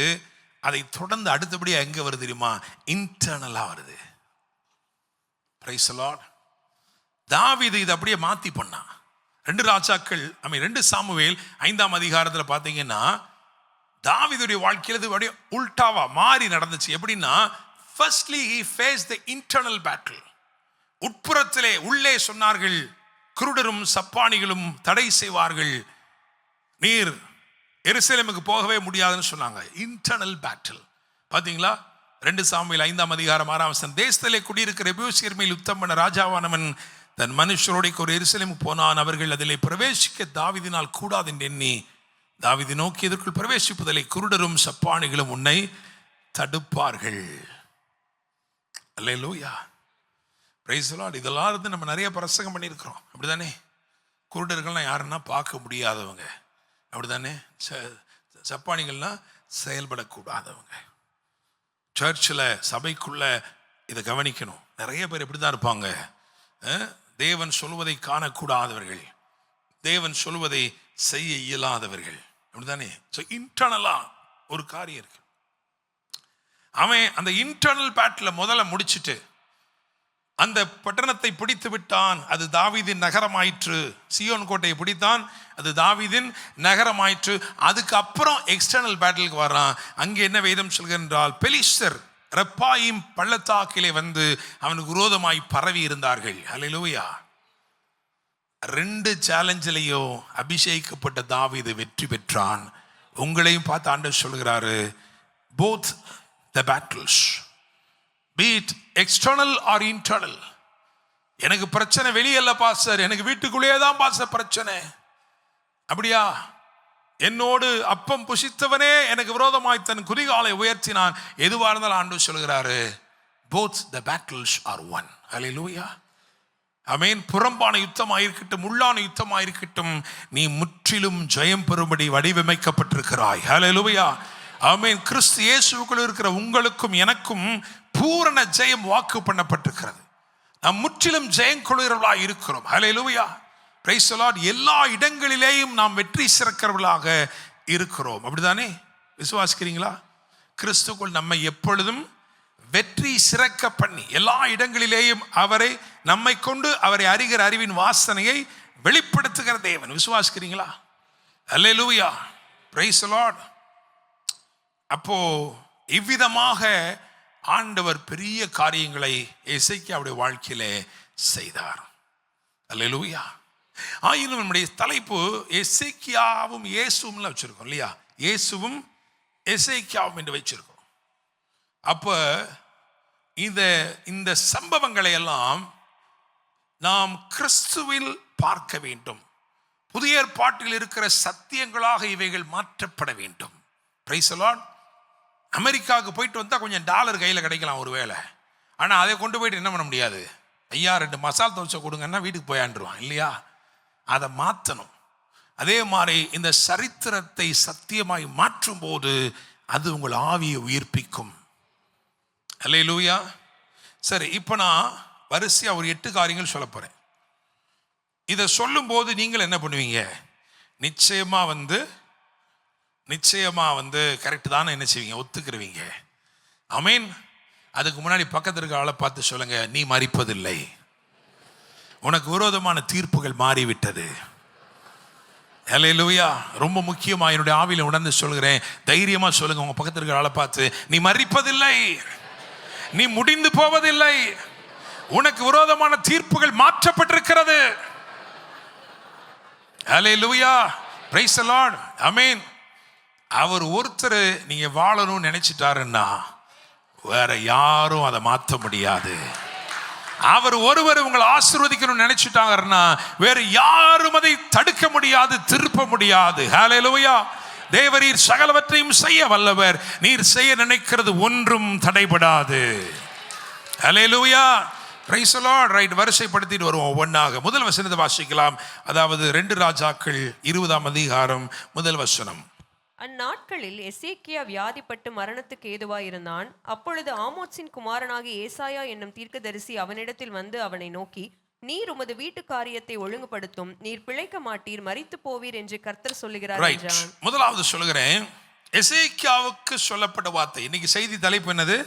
அதை தொடர்ந்து அடுத்தபடியா எங்க வருது தெரியுமா? இன்டர்னலா வருது. Price the Lord. தாவீது இதை அப்படியே மாத்தி பண்ணா. 2 ராஜாக்கள் 2 சாமுவேல் 5ஆம் அதிகாரத்தில் பார்த்தீங்கன்னா, தாவீதுடைய வாழ்க்கையில் இது அப்படியே உல்டாவா மாறி நடந்துச்சு. எப்படின்னா, firstly he faced the internal battle. உட்புறத்திலே உள்ளே சொன்னார்கள், குருடரும் சப்பானிகளும் தடை செய்வார்கள், நீர் எருசலேமுக்கு போகவே முடியாதுன்னு சொன்னாங்க. இன்டர்னல் பேட்டில் பார்த்தீங்களா? 2 சாமுவேல் 5ஆம் அதிகாரம் 6ஆம் வசனம். தேசத்திலே குடியிருக்கிற எபூசியர் மேல் யுத்தம் பண்ண ராஜாவானவன் தன் மனுஷரோட ஒரு எருசலேமுக்கு போனான். அவர்கள் அதிலே பிரவேசிக்க தாவீதினால் கூடாது என்று எண்ணி தாவீது நோக்கி இதற்குள் பிரவேசிப்பதிலே குருடரும் சப்பானிகளும் உன்னை தடுப்பார்கள். அல்லேலூயா, பிரைஸ் தி லார்ட். இதெல்லாம் இருந்து நம்ம நிறைய பிரசங்கம் பண்ணியிருக்கிறோம், அப்படிதானே? குருடர்கள்லாம் யாருன்னா பார்க்க முடியாதவங்க, அப்படிதானே? சப்பானிகள்னா செயல்படக்கூடாதவங்க. சர்ச்சில் சபைக்குள்ள இதை கவனிக்கணும். நிறைய பேர் இப்படி தான் இருப்பாங்க. தேவன் சொல்வதை காணக்கூடாதவர்கள், தேவன் சொல்வதை செய்ய இயலாதவர்கள், அப்படிதானே? ஸோ இன்டர்னலா ஒரு காரியம் இருக்கு. அவன் அந்த இன்டர்னல் பேட்டில் முதல்ல முடிச்சுட்டு அந்த பட்டணத்தை பிடித்து விட்டான். அது தாவீதின் நகரமாயிற்று. சியோன் கோட்டையை பிடித்தான், அது தாவீதின் நகரமாயிற்று. அதுக்கப்புறம் எக்ஸ்டர்னல் பேட்டிலுக்கு வர்றான். அங்கே என்ன வேதம் சொல்கின்றால், பெலிஸ்தர் ரெப்பாயிம் பள்ளத்தாக்கிலே வந்து அவனுக்கு விரோதமாய் பரவி இருந்தார்கள். அல்லேலூயா. 2 சேலஞ்சிலையும் அபிஷேகிக்கப்பட்ட தாவீது வெற்றி பெற்றான். உங்களையும் பார்த்து ஆண்டவர் சொல்கிறாரு, both the battles, be it external or internal. எனக்கு பிரச்சனை வெளியல்ல பாஸ்டர், எனக்கு வீட்டுக்குள்ளேயே தான் பாஸ்டர் பிரச்சனை. அப்படியா? என்னோடு அப்பம் புசித்தவனே எனக்கு விரோதமாய் தன் குதிகாலை உயர்த்தினான். எதுவாக இருந்தாலும் ஆண்டவர் சொல்கிறாரு, both the battles are one. Hallelujah. ஆமென். புறம்பான யுத்தமாயிருக்கட்டும், உள்ளான யுத்தமாயிருக்கட்டும், நீ முற்றிலும் ஜெயம் பெறும்படி வடிவமைக்கப்பட்டிருக்கிறாய். ஹல்லேலூயா. ஆமென். கிறிஸ்து இயேசுவுக்குள் இருக்கிற உங்களுக்கும் எனக்கும் பூரண ஜெயம் வாக்கு பண்ணப்பட்டிருக்கிறது. நாம் முற்றிலும் ஜெயம் கொள்கிறவர்களாக இருக்கிறோம். ஹல்லேலூயா. Praise the Lord. எல்லா இடங்களிலேயும் நாம் வெற்றி சிறக்கிறவர்களாக இருக்கிறோம், அப்படிதானே? விசுவாசிக்கிறீங்களா? கிறிஸ்துக்குள் நம்மை எப்பொழுதும் வெற்றி சிறக்க பண்ணி எல்லா இடங்களிலேயும் அவரை நம்மை கொண்டு அவரை அறிகிற அறிவின் வாசனையை வெளிப்படுத்துகிற தேவன். விசுவாசிக்கிறீங்களா? அல்லேலூயா. Praise the Lord. அப்போ இவ்விதமாக ஆண்டவர் பெரிய காரியங்களை எசேக்கியாவுடைய வாழ்க்கையிலே செய்தார். அல்லேலூயா. ஆயினும் நம்முடைய தலைப்பு எசேக்கியாவும் இயேசுவும் வச்சிருக்கோம் இல்லையா? இயேசுவும் எசேக்கியாவும் என்று வச்சிருக்கோம். அப்ப இந்த சம்பவங்களை எல்லாம் நாம் கிறிஸ்துவில் பார்க்க வேண்டும். புதிய ஏற்பாட்டில் இருக்கிற சத்தியங்களாக இவைகள் மாற்றப்பட வேண்டும். Price the Lord. அமெரிக்காவுக்கு போயிட்டு வந்தால் கொஞ்சம் டாலர் கையில் கிடைக்கலாம் ஒரு வேளை. ஆனால் அதை கொண்டு போயிட்டு என்ன பண்ண முடியாது? ஐயா 2 மசால் தோசை கொடுங்கன்னா வீட்டுக்கு போயாண்டுருவான் இல்லையா? அதை மாற்றணும். அதே மாதிரி இந்த சரித்திரத்தை சத்தியமாய் மாற்றும் போது அது உங்கள் ஆவியை உயிர்ப்பிக்கும். அல்லேலூயா. சரி, இப்போ நான் வரிசையா ஒரு 8 காரியங்கள் சொல்ல போறேன். இதை சொல்லும் போது நீங்கள் என்ன பண்ணுவீங்க? நிச்சயமா வந்து கரெக்ட் தானே என்ன செய்வீங்க? ஒத்துக்கிறவீங்க. ஆமென். அதுக்கு முன்னாடி பக்கத்தில் இருக்க ஆளை பார்த்து சொல்லுங்க, நீ மரிப்பதில்லை, உனக்கு விரோதமான தீர்ப்புகள் மாறிவிட்டது. அல்லேலூயா. ரொம்ப முக்கியமா என்னுடைய ஆவியில உணர்ந்து சொல்கிறேன், தைரியமா சொல்லுங்க உங்க பக்கத்தில் இருக்கிற ஆளை பார்த்து, நீ மரிப்பதில்லை, நீ முடிந்து போவதில்லை, உனக்கு விரோதமான தீர்ப்புகள் மாற்றப்பட்டிருக்கிறது. அல்லேலூயா. Praise the Lord. ஆமென். அவர் ஒருத்தர் நீங்க வாழணும்னு நினைச்சிட்டாருன்னா வேற யாரும் அதை மாற்ற முடியாது. அவர் ஒருவர் உங்களை ஆசீர்வதிக்கணும்னு நினைச்சிட்டாங்கன்னா வேற யாரும் அதை தடுக்க முடியாது, திருப்ப முடியாது. ஹல்லேலூயா. தேவரீர் சகலவற்றையும் செய்ய வல்லவர், நீர் செய்ய நினைக்கிறது ஒன்றும் தடைபடாது. Hallelujah. Praise the Lord. Right, வரிசைப்படுத்திட்டு வருவோம் ஒவ்வொன்றாக. முதல் வசனத்தை வாசிக்கலாம். அதாவது 2 ராஜாக்கள் 20ஆம் அதிகாரம் முதல் வசனம். அந்நாட்களில் எசேக்கியா வியாதிப்பட்டு மரணத்துக்கு ஏதுவாயிருந்தான். அப்பொழுது ஆமோத்சின் குமாரனாகிய ஏசாயா என்னும் தீர்க்கதரிசி அவனிடத்தில் வந்து அவனை நோக்கி, நீர் உமது வீட்டு காரியத்தை ஒழுங்குபடுத்தும், நீர் பிழைக்க மாட்டீர், மரித்து போவீர் என்று கர்த்தர் சொல்லுகிறார் என்றான். முதலாவது சொல்லுகிறேன், எசேக்கியாவுக்கு சொல்லப்பட்ட வார்த்தை. இன்னைக்கு செய்தி தலைப்பு என்னது?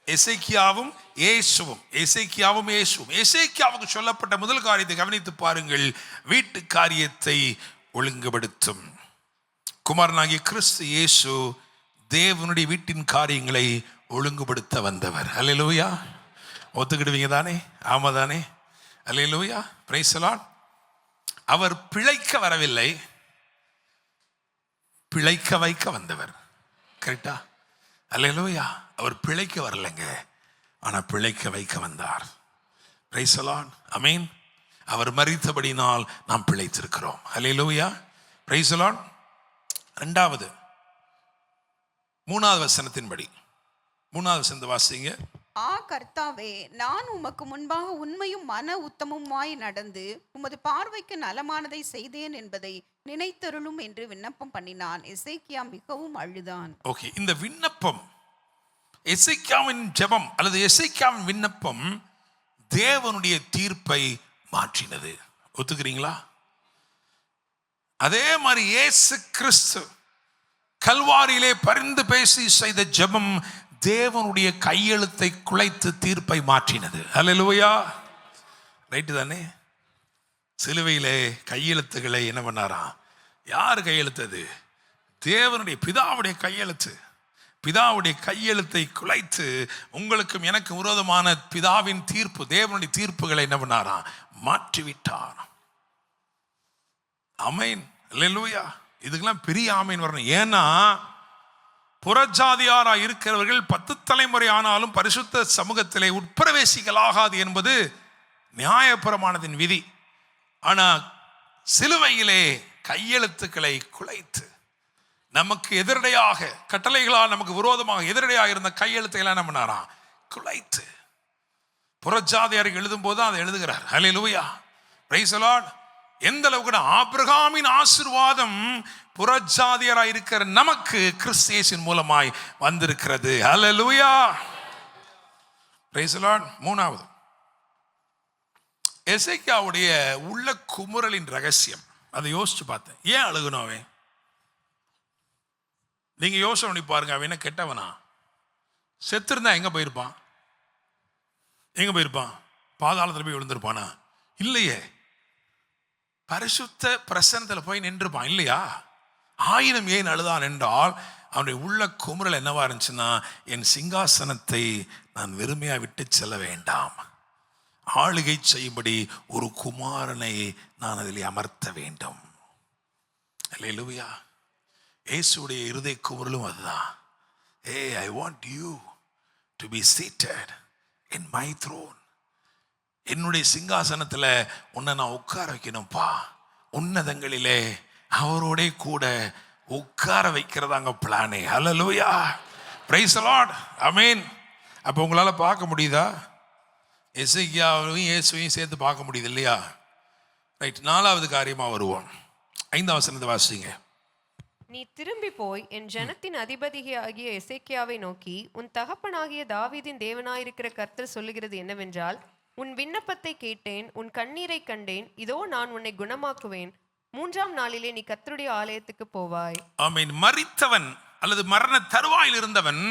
எசேக்கியாவும் இயேசுவும். எசேக்கியாவும் இயேசுவும். எசேக்கியாவுக்கு சொல்லப்பட்ட முதல் காரியத்தை கவனித்து பாருங்கள். வீட்டு காரியத்தை ஒழுங்குபடுத்தும். குமாரனாகிய கிறிஸ்து இயேசு தேவனுடைய வீட்டின் காரியங்களை ஒழுங்குபடுத்த வந்தவர். அல்லேலூயா. ஒத்துக்கிடுவீங்க தானே? ஆமா தானே? அல்லேலூயா. Praise the Lord. அவர் பிழைக்க வரவில்லை, பிழைக்க வைக்க வந்தவர். கரெக்டா? அல்லேலூயா. அவர் பிழைக்க வரலைங்க, ஆனா பிழைக்க வைக்க வந்தார். Price the Lord. ஆமென். அவர் மரித்தபடினால் நாம் பிழைத்திருக்கிறோம். அல்லேலூயா. Praise the Lord. 2வது 3வது வசனத்தின்படி, 3வது வசனத்தை வாசிங்க. கர்த்தாவே, நான் உமக்கு முன்பாக உண்மையும் மன உத்தமமாய் நடந்து உமது பார்வைக்கு நலமானதை செய்தேன் என்பதை நினைத்தருளும் என்று விண்ணப்பம் பண்ணினான். எசேக்கியா மிகவும் அழுதான். ஓகே, இந்த விண்ணப்பம், எசேக்கியாவின் ஜெபம் அல்லது எசேக்கியாவின் விண்ணப்பம் தேவனுடைய தீர்ப்பை மாற்றினது. ஒத்துக்கிறீங்களா? அதே மாதிரி இயேசு கிறிஸ்து கல்வாரியிலே பரிந்து பேசி செய்த ஜெபம் தேவனுடைய கையெழுத்தை குலைத்து தீர்ப்பை மாற்றினது. அல்லேலூயா. ரைட்டு தானே? சிலுவையிலே கையெழுத்துக்களை என்ன பண்ணாராம்? யார் கையெழுத்தது? தேவனுடைய பிதாவுடைய கையெழுத்து. பிதாவுடைய கையெழுத்தை குலைத்து உங்களுக்கும் எனக்கு விரோதமான பிதாவின் தீர்ப்பு, தேவனுடைய தீர்ப்புகளை என்ன பண்ணாராம்? மாற்றிவிட்டார். ஆமென். அல்லேலூயா. இதுக்கெல்லாம் பெரிய ஆமென் வரணும். ஏன்னா புறஜாதியாரா இருக்கிறவர்கள் 10 தலைமுறை ஆனாலும் பரிசுத்த சமூகத்திலே உட்பிரவேசிக்கலாகாது என்பது நியாயப்பிரமாணத்தின் விதி. ஆனா சிலுவையிலே கையெழுத்துக்களை குலைத்து நமக்கு எதிரடையாக, கட்டளைகளால் நமக்கு விரோதமாக எதிரடையாக இருந்த கையெழுத்துக்களை என்ன பண்ணாராம்? குலைத்து. புறஜாதியாருக்கு எழுதும் போது அதை எழுதுகிறார். அல்லேலூயா. Praise the Lord. எந்த அளவுக்கு ஆபிரகாமின் ஆசீர்வாதம் புறஜாதியராய் இருக்கிற நமக்கு கிறிஸ்து இயேசுவின் மூலமாய் வந்திருக்கிறது. ஹல்லேலூயா. Praise the Lord. 3வது, எசேக்கியாவுடைய உள்ள குமுறலின் ரகசியம். அதை யோசிச்சு பார்த்தேன். ஏன் அழுகணும் அவன்? நீங்க யோசனை பண்ணி பாருங்க. அவன் என்ன கெட்டவனா? செத்திருந்தா எங்க போயிருப்பான்? எங்க போயிருப்பான்? பாதாளத்தில் போய் விழுந்திருப்பானா? இல்லையே, பரிசுத்த பிரசன்னத்தில் போய் நின்றுப்பான் இல்லையா? ஆயினும் ஏன் அழுதான் என்றால் அவனுடைய உள்ள குமுறல் என்னவா இருந்துச்சுன்னா, என் சிங்காசனத்தை நான் வெறுமையா விட்டு செல்ல வேண்டாம், ஆளுகை செய்யும்படி ஒரு குமாரனை நான் அதில் அமர்த்த வேண்டும். அல்லேலூயா. இயேசுடைய இருதய குமுறலும் அதுதான். I want you to be seated in my throne. என்னுடைய சிங்காசனத்தில் உன்னை நான் உட்கார வைக்கணும்ப்பா. உன்னதங்களிலே அவரோட கூட உட்கார வைக்கிறதாங்க பிளானே. Hallelujah. Praise the Lord. Amen. அப்போ உங்களால் பார்க்க முடியுதா? எசேக்கியாவையும் இயேசுவையும் சேர்த்து பார்க்க முடியுது இல்லையா? ரைட். 4வது காரியமாக வருவோம். 5ஆம் வசனத்தை வாசிங்க. நீ திரும்பி போய் என் ஜனத்தின் அதிபதியாகிய எசேக்கியாவை நோக்கி, உன் தகப்பனாகிய தாவீதின் தேவனாயிருக்கிற கர்த்தர் சொல்லுகிறது என்னவென்றால், உன் விண்ணப்பத்தை கேட்டேன், உன் கண்ணீரை கண்டேன், இதோ நான் உன்னை குணமாக்குவேன். 3ஆம் நாளிலே நீ கர்த்தருடைய ஆலயத்துக்கு போவாய். ஆமென். மரித்தவன் அல்லது மரண தருவாயில் இருந்தவன்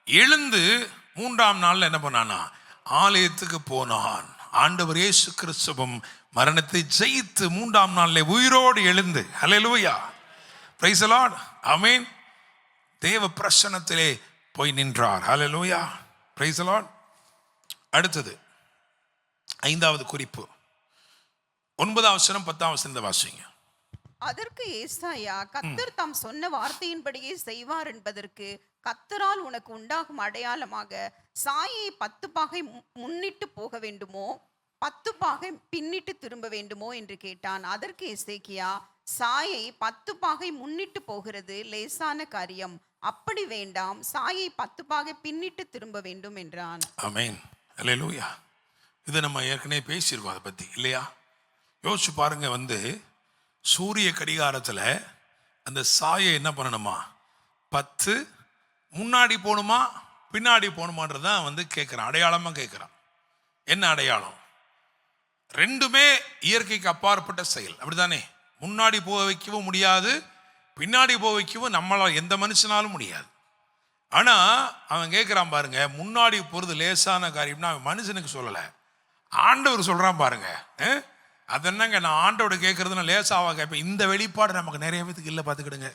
எழுந்து 3ஆம் நாள்ல என்ன பண்ணானா? ஆலயத்துக்கு போனான். ஆண்டவர் இயேசு கிறிஸ்துவும் மரணத்தை ஜெயித்து 3ஆம் நாளிலே உயிரோடு எழுந்து, ஹல்லேலூயா, பிரைஸ் தி லார்ட், ஆமென், தேவ பிரசன்னத்திலே போய் நின்றார். ஹல்லேலூயா, பிரைஸ் தி லார்ட். அடுத்தது 5வது குறிப்பு, 9ஆம் வசனம் 10ஆம் வசனத்தை வாசிங்க. அதற்கு ஏசாயா, கர்த்தர் தாம் சொன்ன வார்த்தையின்படியே செய்வார் என்பதற்கு கர்த்தரால் உனக்கு உண்டாகும் அடையாளமாக சாயை 10 பாகை முன்னிட்டு போக வேண்டுமோ 10 பாகை பின்னிட்டு திரும்ப வேண்டுமோ என்று கேட்டான். அதற்கு எசேக்கியா, சாயை 10 பாகை முன்னிட்டு போகிறது லேசான காரியம், அப்படி வேண்டாம், சாயை 10 பாகை பின்னிட்டு திரும்ப வேண்டும் என்றான். ஆமென், ஹல்லேலூயா. இது நம்ம ஏற்கனவே பேசியிருக்கோம் அதை பற்றி, இல்லையா? யோசிச்சு பாருங்க, சூரிய கடிகாரத்தில் அந்த சாயை என்ன பண்ணணுமா? 10 முன்னாடி போகணுமா பின்னாடி போகணுமான்றதான் கேட்குறான், அடையாளமாக கேட்குறான். என்ன அடையாளம்? ரெண்டுமே இயற்கைக்கு அப்பாற்பட்ட செயல், அப்படிதானே? முன்னாடி போக வைக்கவும் முடியாது, பின்னாடி போக வைக்கவும் நம்மளால் எந்த மனுஷனாலும் முடியாது. ஆனால் அவன் கேட்குறான் பாருங்க, முன்னாடி போகிறது லேசான காரியம்னா அவன் மனுஷனுக்கு சொல்லலை, ஆண்டவர் சொல்கிறான் பாருங்க. அதென்னங்க நான் ஆண்டோட கேட்குறது நான் லேசாக கேட்பேன். இந்த வெளிப்பாடு நமக்கு நிறைய பேத்துக்கு இல்லை, பார்த்துக்கிடுங்க.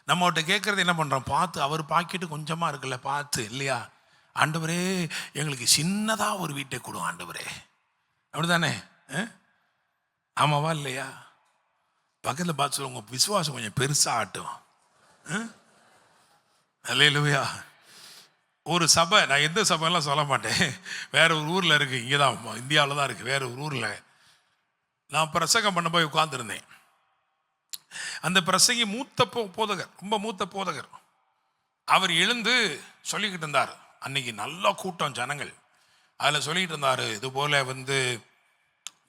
நம்மகிட்ட கேட்குறது என்ன பண்ணுறோம்? பார்த்து அவர் பாக்கெட்டு கொஞ்சமாக இருக்குல்ல, பார்த்து, இல்லையா? ஆண்டவரே எங்களுக்கு சின்னதாக ஒரு வீட்டை கொடு ஆண்டவரே, அப்படிதானே? ஆமாவா இல்லையா? பக்கத்தில் பார்த்து சொல்லுங்க, உங்கள் விசுவாசம் கொஞ்சம் பெருசாக ஆட்டும். அல்லேலூயா. ஒரு சபை, நான் எந்த சபையெல்லாம் சொல்ல மாட்டேன், வேற ஒரு ஊரில் இருக்குது, இங்கே தான் இந்தியாவில் தான் இருக்குது, வேற ஒரு ஊரில் நான் பிரசங்கம் பண்ண போய் உட்கார்ந்துருந்தேன். அந்த பிரசங்கி மூத்த போதகர், ரொம்ப மூத்த போதகர். அவர் எழுந்து சொல்லிக்கிட்டு இருந்தார். அன்னைக்கு நல்ல கூட்டம் ஜனங்கள், அதில் சொல்லிக்கிட்டு இருந்தார், இது போல்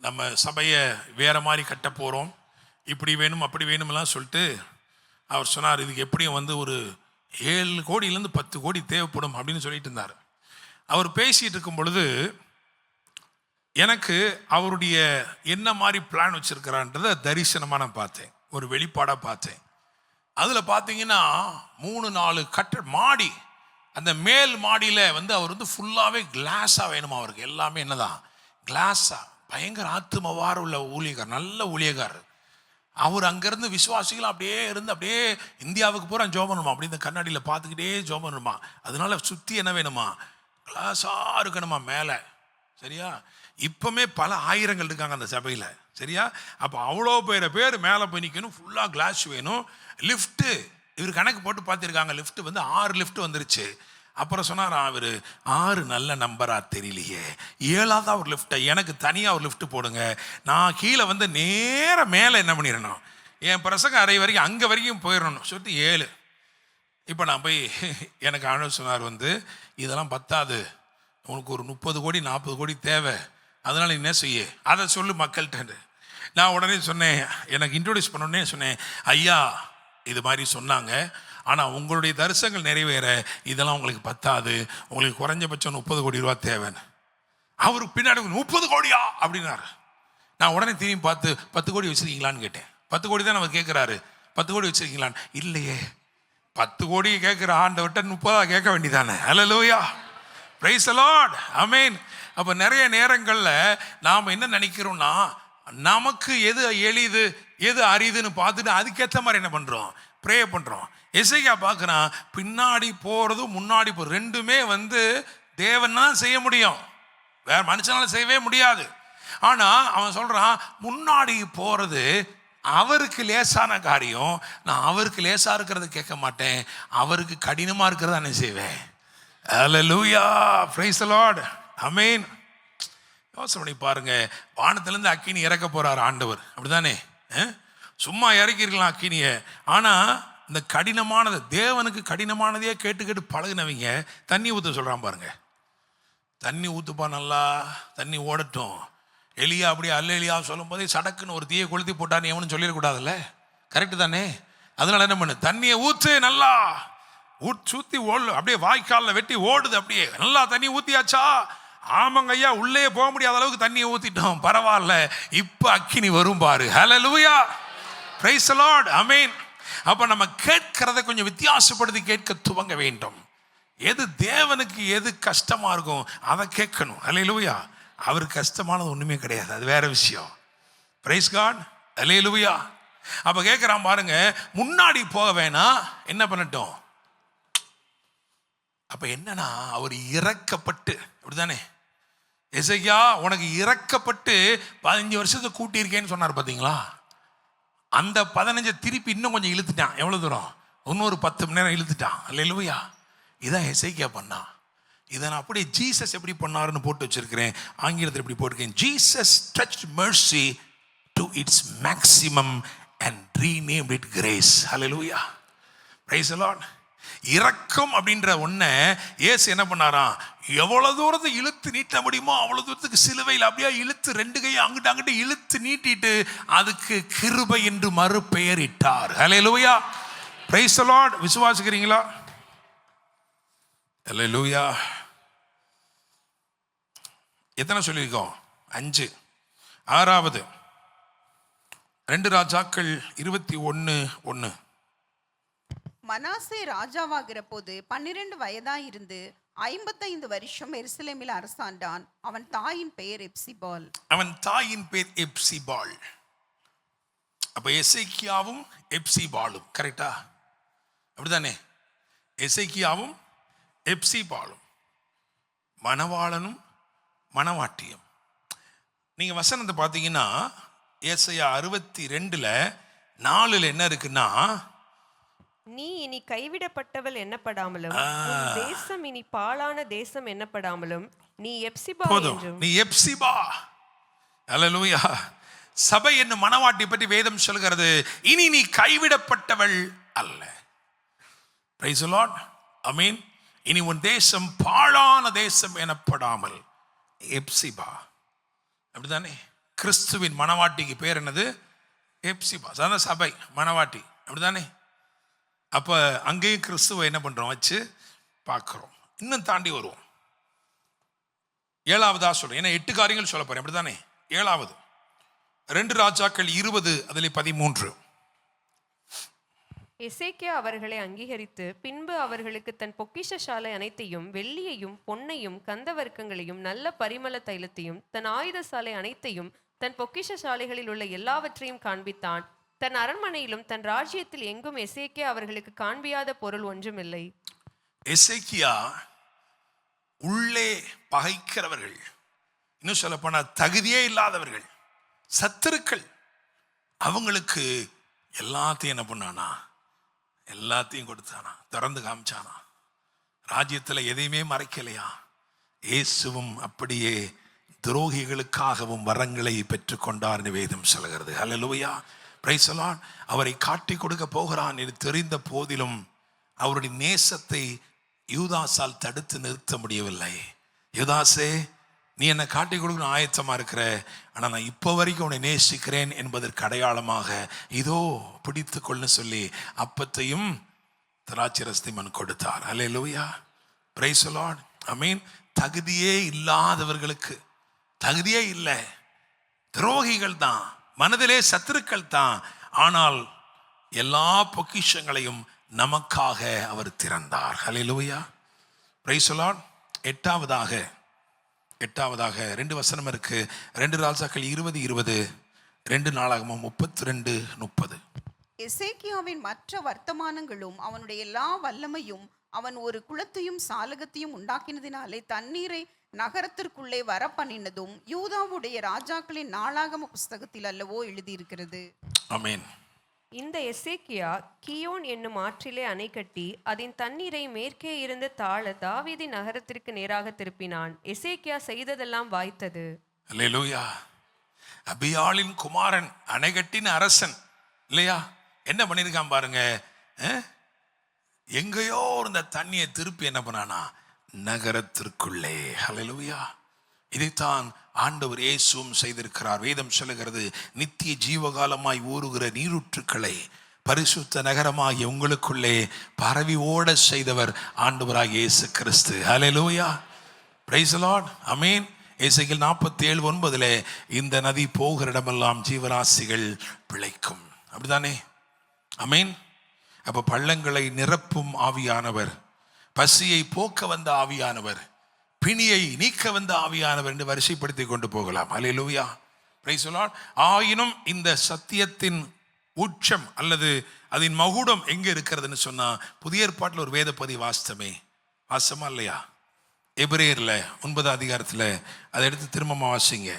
நம்ம சபையை வேற மாதிரி கட்ட போகிறோம், இப்படி வேணும் அப்படி வேணும்லாம் சொல்லிட்டு அவர் சொன்னார். இதுக்கு எப்படியும் ஒரு 7 கோடியிலேருந்து 10 கோடி தேவைப்படும் அப்படின்னு சொல்லிட்டு இருந்தார். அவர் பேசிகிட்டு இருக்கும் பொழுது எனக்கு அவருடைய என்ன மாதிரி பிளான் வச்சுருக்கிறான்றதை தரிசனமாக நான் பார்த்தேன், ஒரு வெளிப்பாடாக பார்த்தேன். அதில் பார்த்தீங்கன்னா 3-4 மாடி, அந்த மேல் மாடியில் அவர் ஃபுல்லாகவே கிளாஸாக வேணுமா அவருக்கு, எல்லாமே என்னதான் கிளாஸாக. பயங்கர ஆத்துமவார உள்ள ஊழியக்கார், நல்ல ஊழியக்கார். அவர் அங்கேருந்து விசுவாசிகள் அப்படியே இருந்து அப்படியே இந்தியாவுக்கு பூரா ஜோம் பண்ணணுமா, அப்படி இந்த கண்ணாடியில் பார்த்துக்கிட்டே ஜோம் பண்ணணுமா. அதனால சுற்றி என்ன வேணுமா? கிளாஸாக இருக்கணுமா மேலே, சரியா? இப்போமே பல ஆயிரங்கள் இருக்காங்க அந்த சபையில், சரியா? அப்போ அவ்வளோ பேர் மேலே போய் நிற்கணும், ஃபுல்லாக கிளாஸ் வேணும். லிஃப்ட்டு இவர் கணக்கு போட்டு பார்த்துருக்காங்க, லிஃப்ட்டு 6 லிஃப்ட் வந்துருச்சு. அப்புறம் சொன்னார் அவர், 6 நல்ல நம்பராக தெரியலையே, 7ஆவது ஒரு லிஃப்ட்டை எனக்கு தனியாக ஒரு லிஃப்ட்டு போடுங்க, நான் கீழே நேர மேலே என்ன பண்ணிடணும், என் பிரசங்க அறை வரைக்கும் அங்கே வரைக்கும் போயிடணும் சொல்லிட்டு 7. இப்போ நான் போய் எனக்கு ஆண்டவர் சொன்னார், இதெல்லாம் பத்தாது, உனக்கு ஒரு 30 கோடி 40 கோடி தேவை, அதனால் என்ன செய்ய, அதை சொல்லு மக்கள்கிட்ட. நான் உடனே சொன்னேன், எனக்கு இன்ட்ரோடியூஸ் பண்ணோடனே சொன்னேன், ஐயா இது மாதிரி சொன்னாங்க, ஆனால் உங்களுடைய தரிசனங்கள் நிறைவேற இதெல்லாம் உங்களுக்கு பத்தாது, உங்களுக்கு குறைஞ்சபட்சம் 30 கோடி ரூபா தேவைன்னு. அவருக்கு பின்னாடி 30 கோடியா அப்படின்னாரு. நான் உடனே திரும்பி பார்த்து 10 கோடி வச்சுருக்கீங்களான்னு கேட்டேன். 10 கோடி தான் அவர் கேட்குறாரு, 10 கோடி வச்சுருக்கீங்களான்னு. இல்லையே, 10 கோடி கேட்குற ஆண்டவர்கிட்ட 30 கேட்க வேண்டியதானே. ஹல்லேலூயா, பிரைஸ் தி லார்ட், ஆமென். அப்போ நிறைய நேரங்களில் நாம் என்ன நினைக்கிறோம்னா, நமக்கு எது எளிது எது அரிதுன்னு பார்த்துட்டு அதுக்கேற்ற மாதிரி என்ன பண்ணுறோம், ப்ரே பண்ணுறோம். எசேக்கியா பார்க்குறான், பின்னாடி போகிறதும் முன்னாடி போகிறது ரெண்டுமே தேவன் தான் செய்ய முடியும், வேற மனுஷனால செய்யவே முடியாது. ஆனால் அவன் சொல்கிறான், முன்னாடி போகிறது அவருக்கு லேசான காரியம், நான் அவருக்கு லேசாக இருக்கிறத கேட்க மாட்டேன், அவருக்கு கடினமாக இருக்கிறத நான் செய்வேன். ஹல்லேலூயா, பிரைஸ் தி லார்ட், ஆமென். யோசனை பண்ணி பாருங்க, வானத்திலேருந்து அக்கினி இறக்க போறார் ஆண்டவர், அப்படிதானே? சும்மா இறக்கிருக்கலாம் அக்கினியை. ஆனால் இந்த கடினமானது, தேவனுக்கு கடினமானதையே கேட்டு கேட்டு பழகினவங்க தண்ணி ஊற்ற சொல்கிறான் பாருங்க. தண்ணி ஊற்றுப்பா, நல்லா தண்ணி ஓடட்டும். எலியா அப்படியே அல்ல எலியா சொல்லும் போதே சடக்குன்னு ஒரு தீயை கொளுத்தி போட்டான்னு எவனும் சொல்லிடக்கூடாதுல்ல. கரெக்டு தானே? அதனால என்ன பண்ணு, தண்ணியை ஊற்று, நல்லா சுத்தி அப்படியே வாய்க்காலில் வெட்டி ஓடுது, அப்படியே நல்லா தண்ணி ஊற்றியாச்சா? ஆமாங்க ஐயா, உள்ளே போக முடியாத அளவுக்கு தண்ணியை ஊற்றிட்டோம், பரவாயில்ல, இப்போ அக்கினி வரும் பாரு. ஹல்லேலூயா, பிரைஸ் தி லார்ட், ஆமென். அப்போ நம்ம கேட்கிறத கொஞ்சம் வித்தியாசப்படுத்தி கேட்க துவங்க வேண்டும். எது தேவனுக்கு எது கஷ்டமா இருக்கும் அதை கேட்கணும். ஹல்லேலூயா. அவருக்கு கஷ்டமானது ஒண்ணுமே கிடையாது, அது வேற விஷயம். பிரைஸ் காட், ஹல்லேலூயா. அப்ப கேட்கிறான் பாருங்க, முன்னாடி போக வேணாம், என்ன பண்ணட்டும்? அப்ப என்னன்னா, அவர் இறக்கப்பட்டு, அப்படிதானே? எசேக்கியா உனக்கு இறக்கப்பட்டு 15 வருஷத்தை கூட்டியிருக்கேன்னு சொன்னார் பார்த்தீங்களா? அந்த 15 திருப்பி இன்னும் கொஞ்சம் இழுத்துட்டான். எவ்வளவு தூரம்? இன்னொரு 10 மணி நேரம் இழுத்துட்டான். அல்லேலூயா. இதான் எசேக்கியா பண்ணா. இதை நான் அப்படியே ஜீசஸ் எப்படி பண்ணாருன்னு போட்டு வச்சிருக்கிறேன். ஆங்கிலத்தில் இப்படி போட்டிருக்கேன், Jesus touched mercy to its maximum and renamed it grace. Hallelujah. Praise the Lord. இரக்கம் அப்படின்ற ஒன்றை இயேசு என்ன பண்ணாராம், எவ்வளவு தூரத்தை இழுத்து நீட்ட முடியுமோ அவ்வளவு தூரத்துக்கு சிலுவையில் அப்படியே இழுத்து 2 கையை அங்கிட்டு அங்கிட்டு இழுத்து நீட்டிட்டு அதுக்கு கிருபை என்று மறுபெயரிட்டார். ஹல்லேலூயா, பிரைஸ் தி லார்ட். விசுவாசிக்கிறீங்களா? ஹல்லேலூயா. எத்தனை சொல்லியிருக்கோம்? 5. 6வது 2 ராஜாக்கள் 21:1. மனாசே ராஜாவாகிற போது 12 வயதாயிருந்து 55 வருஷம் எருசலேமில் அரசாண்டான். அவன் தாயின் பெயர் எப்சிபால். அவன் தாயின் பேர் எப்சிபால். அப்ப எசேக்கியாவும் எப்சிபாலும் கரெக்டா? அப்படிதானே? எசேக்கியாவும் எப்சிபாலும் மணவாளனும் மணவாட்டியும். நீங்க வசனத்தை பார்த்தீங்கன்னா ஏசாயா 62:4 என்ன இருக்குன்னா, நீ இனி கைவிடப்பட்டவள் என்னப்படாமலும் உன் தேசம் இனி பாழான தேசம் என்னப்படாமலும் நீ எப்சிபா என்றும். நீ எப்சிபா. அல்லேலூயா. சபை என்னும் மணவாட்டி பற்றி வேதம் சொல்கிறது, இனி நீ கைவிடப்பட்டவள் அல்ல. பிரைஸ் தி லார்ட், ஆமென். இனி உன் தேசம் பாழான தேசம் எனப்படாமல் எப்சிபா. அப்படிதானே? கிறிஸ்துவின் மணவாட்டிக்கு பேர் என்னது? எப்சிபா. அதான் சபை மணவாட்டி, அப்படிதானே? அப்ப அங்கேயும் கிறிஸ்துவை என்ன பண்றோம் வச்சு பார்க்கிறோம். இன்னும் தாண்டி வருவோம். 7வதா சொல்றேன், ஏன்னா 8 காரியங்கள் சொல்ல போறேன், அப்படிதானே? 7வது 2 ராஜாக்கள் 20 அதில் 13. எசேக்கியா அவர்களை அங்கீகரித்து பின்பு அவர்களுக்கு தன் பொக்கிஷசாலை அனைத்தையும் வெள்ளியையும் பொன்னையும் கந்தவர்க்கங்களையும் நல்ல பரிமள தைலத்தையும் தன் ஆயுத சாலை அனைத்தையும் தன் பொக்கிஷசாலைகளில் உள்ள எல்லாவற்றையும் காண்பித்தான். தன் அரண்மனையிலும் தன் ராஜ்யத்தில் எங்கும் எசேக்கியா அவர்களுக்கு காண்பியாத பொருள் ஒன்றுமில்லை. எசேக்கியா உள்ளே பகைக்கிறவர்கள், இன்னும் சொல்ல போனா தகுதியே இல்லாதவர்கள், சத்துருக்கள், அவங்களுக்கு எல்லாத்தையும் என்ன பண்ணானா? எல்லாத்தையும் கொடுத்தானா, திறந்து காமிச்சானா. ராஜ்யத்தில் எதையுமே மறைக்கலையா. இயேசுவும் அப்படியே துரோகிகளுக்காகவும் வரங்களை பெற்றுக்கொண்டார்னு வேதம் சொல்கிறது. ஹல்லேலூயா, பிரைஸ் தி லார்ட். அவரை காட்டி கொடுக்க போகிறான் என்று தெரிந்த போதிலும் அவருடைய நேசத்தை யூதாசால் தடுத்து நிறுத்த முடியவில்லை. யூதாசே, நீ என்னை காட்டி கொடுக்கணும் ஆயத்தமா இருக்கிற, ஆனால் நான் இப்போ வரைக்கும் உன்னை நேசிக்கிறேன் என்பதற்கு அடையாளமாக இதோ பிடித்து கொள்ளுன்னு சொல்லி அப்பத்தையும் திராட்சரசத்தையும் கொடுத்தார். ஹல்லேலூயா, பிரைஸ் தி லார்ட், ஆமென். தகுதியே இல்லாதவர்களுக்கு, தகுதியே இல்லை, துரோகிகள் தான், மனதிலே சத்துருக்கள் தான், ஆனால் எல்லா பொக்கிஷங்களையும் நமக்காக அவர் திறந்தார். ஹல்லேலூயா, பிரைஸ் தி லார்ட். 8வதாக 2 வசனம் இருக்கு. 2 ராஜாக்கள் 20:20, 2 நாளாகமம் 32:30. எசேக்கியாவின் மற்ற வர்த்தமானங்களும் அவனுடைய எல்லா வல்லமையும், அவன் ஒரு குளத்தையும் சாலகத்தையும் உண்டாக்கினதினாலே தண்ணீரை நகரத்திற்குள்ளே வர பண்ணினதும் யூதாவுடைய ராஜாக்களின் நாளாகம புஸ்தகத்தில் அல்லவோ எழுதியிருக்கிறது. ஆமென். இந்த எசேக்கியா கியோன் என்னும் ஆற்றிலே அணை கட்டி அதன் தண்ணீரை மேற்கே இருந்து தாழ தாவீதின் நகரத்திற்கு நேராக திருப்பினான். எசேக்கியா செய்ததெல்லாம் வாய்த்தது. அல்லேலூயா. அபியாளின் குமாரன், அணை கட்டின அரசன் இல்லையா? என்ன பண்ணியிருக்கான் பாருங்க. எங்கேயோ இந்த தண்ணியை திருப்பி என்ன பண்ணானா? நகரத்திற்குள்ளே. ஹல்லேலூயா. இதைத்தான் ஆண்டவர் இயேசுவும் செய்திருக்கிறார். வேதம் சொல்லுகிறது, நித்திய ஜீவகாலமாய் ஊறுகிற நீரூற்றுக்களை பரிசுத்த நகரமாகிய உங்களுக்குள்ளே பரவி ஓட செய்தவர் ஆண்டவராகிய இயேசு கிறிஸ்து. ஹல்லேலூயா, பிரைஸ் தி லார்ட், ஆமென். எசேக்கியேல் 47:9 இந்த நதி போகிற இடமெல்லாம் ஜீவராசிகள் பிழைக்கும். அப்படிதானே? ஆமென். அப்ப பள்ளங்களை நிரப்பும் ஆவியானவர், பசியை போக்க வந்த ஆவியானவர், பிணியை நீக்க வந்த ஆவியானவர் என்று வரிசைப்படுத்தி கொண்டு போகலாம். ஹல்லேலூயா, பிரைஸ் தி லார்ட். ஆயினும் இந்த சத்தியத்தின் உச்சம் அல்லது அதன் மகுடம் எங்க இருக்கிறதுன்னு சொன்னா, புதிய ஏற்பாட்டில் ஒரு வேத பகுதி வாசமா இல்லையா? எபிரேயர்ல 9 அதிகாரத்துல அதை எடுத்து திரும்ப வாசிங்க.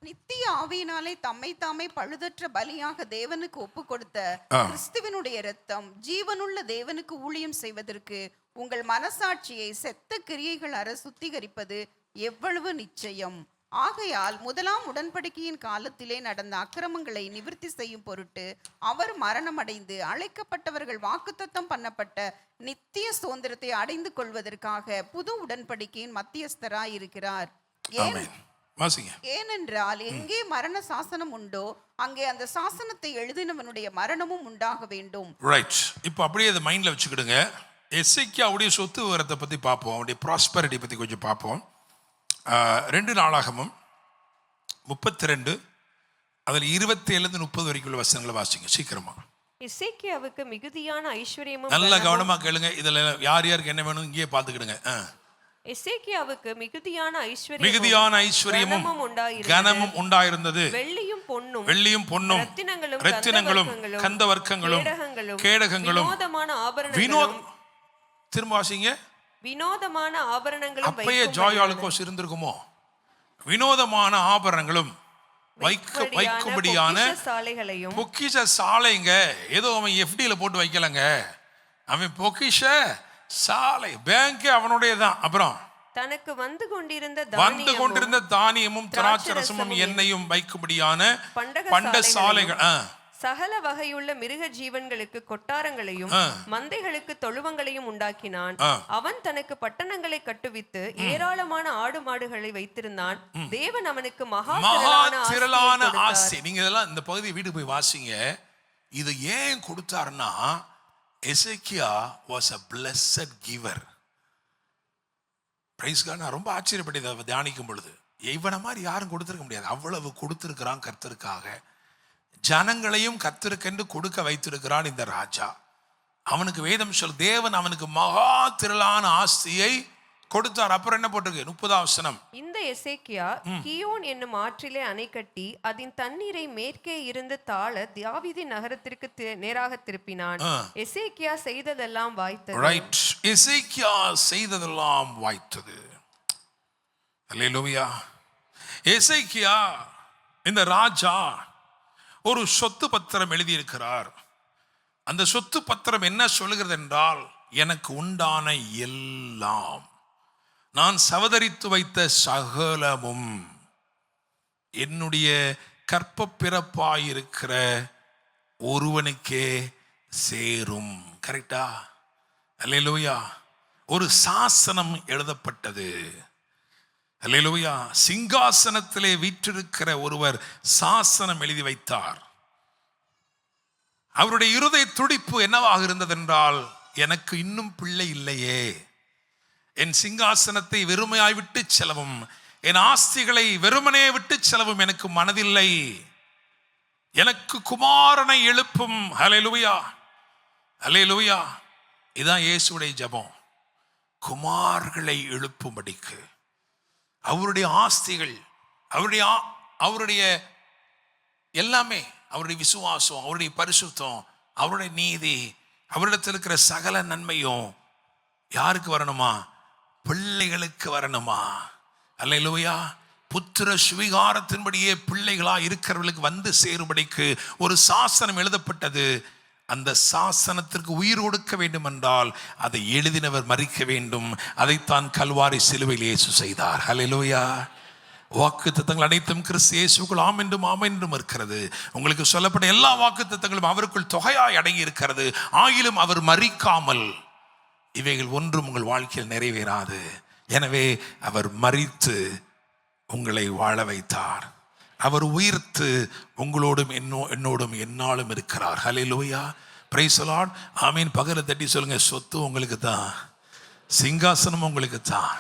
நித்திய ஆவியினாலே தம்மை தாமே பழுதற்ற பலியாக தேவனுக்கு ஒப்பு கொடுத்த கிறிஸ்துவினுடைய இரத்தம் ஜீவனுள்ள தேவனுக்கு ஊழியம் செய்வதற்கு உங்கள் மனசாட்சியை செத்த கிரியைகள் அற சுத்திகரிப்பது எவ்வளவு நிச்சயம். ஆகையால் முதலாம் உடன்படிக்கையின் காலத்திலே நடந்த அக்கிரமங்களை நிவர்த்தி செய்யும் பொருட்டு அவர் மரணமடைந்து அழைக்கப்பட்டவர்கள் வாக்குத்தத்தம் பண்ணப்பட்ட நித்திய சுதந்திரத்தை அடைந்து கொள்வதற்காக புது உடன்படிக்கையின் மத்தியஸ்தராய் இருக்கிறார். ஏனென்றால் எங்கே மரண சாசனம் உண்டோ அங்கே அந்த சாசனத்தை எழுதினவனுடைய மரணமும் உண்டாக வேண்டும். ரைட். இப்போ அப்படியே அதை மைண்ட்ல வச்சுக்கிடுங்க. எசேக்கியாவுடைய சொத்து விவரத்தை பத்தி பார்ப்போம், அவருடைய ப்ராஸ்பரிட்டி பத்தி கொஞ்சம் பார்ப்போம். 2 நாளாகமும் 32 அதில் 27-30 வரைக்கும் உள்ள வசனங்களை வாசிங்க சீக்கிரமா. எசேக்கியாவுக்கு மிகுதியான ஐஸ்வரியமும், நல்ல கவனமா கேளுங்க, இதுல யார் யாருக்கு என்ன வேணும் இங்கேயே பார்த்துக்கிடுங்க. எசேக்கியாவுக்கு மிகுதியான ஐஸ்வரியமும் கனமும் உண்டாயிருந்தது. வெள்ளியும் பொன்னும் ரத்தினங்களும் கந்தவர்க்கங்களும் கேடகங்களும் திரும்ப வாசிங்க. வினோதமான ஆபரணங்களும், அப்பயே ஜாய் ஆலுக்கோஸ் இருந்திருக்குமோ? வினோதமான ஆபரணங்களும் வைக்கும்படியான பொக்கிஷ சாலைங்க. ஏதோ அவன் எஃப்டில போட்டு வைக்கலங்க, அவன் பொக்கிஷ சாலை, பேங்க் அவனுடையதான். அப்புறம் தனக்கு வந்து கொண்டிருந்த தானியமும் திராட்சரசமும் எண்ணெயும் வைக்கும்படியான பண்ட சாலைகள், சகல வகையுள்ள மிருக ஜீவன்களுக்கு கொட்டாரங்களையும் மந்தைகளுக்கு தொழுவங்களையும் உண்டாக்கினான். அவன் தனக்கு பட்டணங்களை கட்டுவித்து ஏராளமான ஆடு மாடுகளை வைத்திருந்தான். தேவன் அவனுக்கு மகா திரளான ஆசை. நீங்க இதெல்லாம் இந்த பகுதியை வீட்டுக்கு போய் வாசிங்க. இது ஏன் கொடுத்தாருன்னா, எசேக்கியா was a blessed giver. Praise God. நான் ரொம்ப ஆச்சரியப்பட்டேன் அதை தியானிக்கும் பொழுது. இவனை மாதிரி யாரும் கொடுத்திருக்க முடியாது, அவ்வளவு கொடுத்திருக்கிறான் கர்த்தருக்காக. ஜனங்களையும் கர்த்தருக்கென்று கொடுக்க வைத்திருக்கிறான் இந்த ராஜா. அவனுக்கு வேதம் சொல், தேவன் அவனுக்கு மகா திரளான ஆஸ்தியை கொடுத்தார். அப்புறம் என்ன போட்டிருக்கு? 30ஆம் வசனம். இந்த எசேக்கியா கியோன் என்னும் ஆற்றிலே அணை கட்டி அதன் தண்ணீரை மேற்கே இருந்து தாழ தாவீதின் நகரத்திற்கு நேராக திருப்பினான். எசேக்கியா செய்ததெல்லாம் வாய்த்தது. ரைட். எசேக்கியா செய்ததெல்லாம் வாய்த்தது. அல்லேலூயா. எசேக்கியா இந்த ராஜா ஒரு சொத்து பத்திரம் எழுதியிருக்கிறார். அந்த சொத்து பத்திரம் என்ன சொல்லுகிறது என்றால், எனக்கு உண்டான எல்லாம், நான் சவதரித்து வைத்த சகலமும் என்னுடைய கற்ப பிறப்பாயிருக்கிற ஒருவனுக்கே சேரும். கரெக்டா? அல்லேலூயா. ஒரு சாசனம் எழுதப்பட்டது. அல்லேலூயா. சிங்காசனத்திலே வீற்றிருக்கிற ஒருவர் சாசனம் எழுதி வைத்தார். அவருடைய இருதய துடிப்பு என்னவாக இருந்தது என்றால், எனக்கு இன்னும் பிள்ளை இல்லையே, என் சிங்காசனத்தை வெறுமையாய் விட்டு செல்லவும், என் ஆஸ்திகளை வெறுமனே விட்டு செல்லவும் எனக்கு மனதில்லை, எனக்கு குமாரனை எழுப்பும். ஹல்லேலூயா, ஹல்லேலூயா. இதான் இயேசுவுடைய ஜெபம், குமார்களை எழுப்பும்படிக்கு. அவருடைய ஆஸ்திகள், அவருடைய எல்லாமே, அவருடைய விசுவாசம், அவருடைய பரிசுத்தம், அவருடைய நீதி, அவரிடத்தில் இருக்கிற சகல நன்மையும் யாருக்கு வரணுமா? பிள்ளைகளுக்கு வரணுமா? அல்லேலூயா. புத்திர சுவிகாரத்தின்படியே பிள்ளைகளா இருக்கிறவர்களுக்கு வந்து சேரும்படிக்கு ஒரு சாசனம் எழுதப்பட்டது. அந்த சாசனத்திற்கு உயிர் கொடுக்க வேண்டும் என்றால் அதை எழுதினவர் மரிக்க வேண்டும். அதைத்தான் கல்வாரி சிலுவையில் இயேசு செய்தார். ஹல்லேலூயா. வாக்குத்தத்தங்கள் அனைத்தும் கிறிஸ்து இயேசுக்குள் ஆம் என்றும் இருக்கிறது. உங்களுக்கு சொல்லப்பட்ட எல்லா வாக்குத்தத்தங்களும் அவருக்குள் தொகையாய் அடங்கி இருக்கிறது. ஆயிலும் அவர் மரிக்காமல் இவைகள் ஒன்றும் உங்கள் வாழ்க்கையில் நிறைவேறாது. எனவே அவர் மரித்து உங்களை வாழ வைத்தார். அவர் உயிர்த்து உங்களோடும் என்னோடும் என்னாலும் இருக்கிறார். ஹல்லேலூயா, பிரைஸ் தி லார்ட், ஆமீன். பகல தட்டி சொல்லுங்க, சொத்து உங்களுக்கு தான், சிங்காசனம் உங்களுக்கு தான்.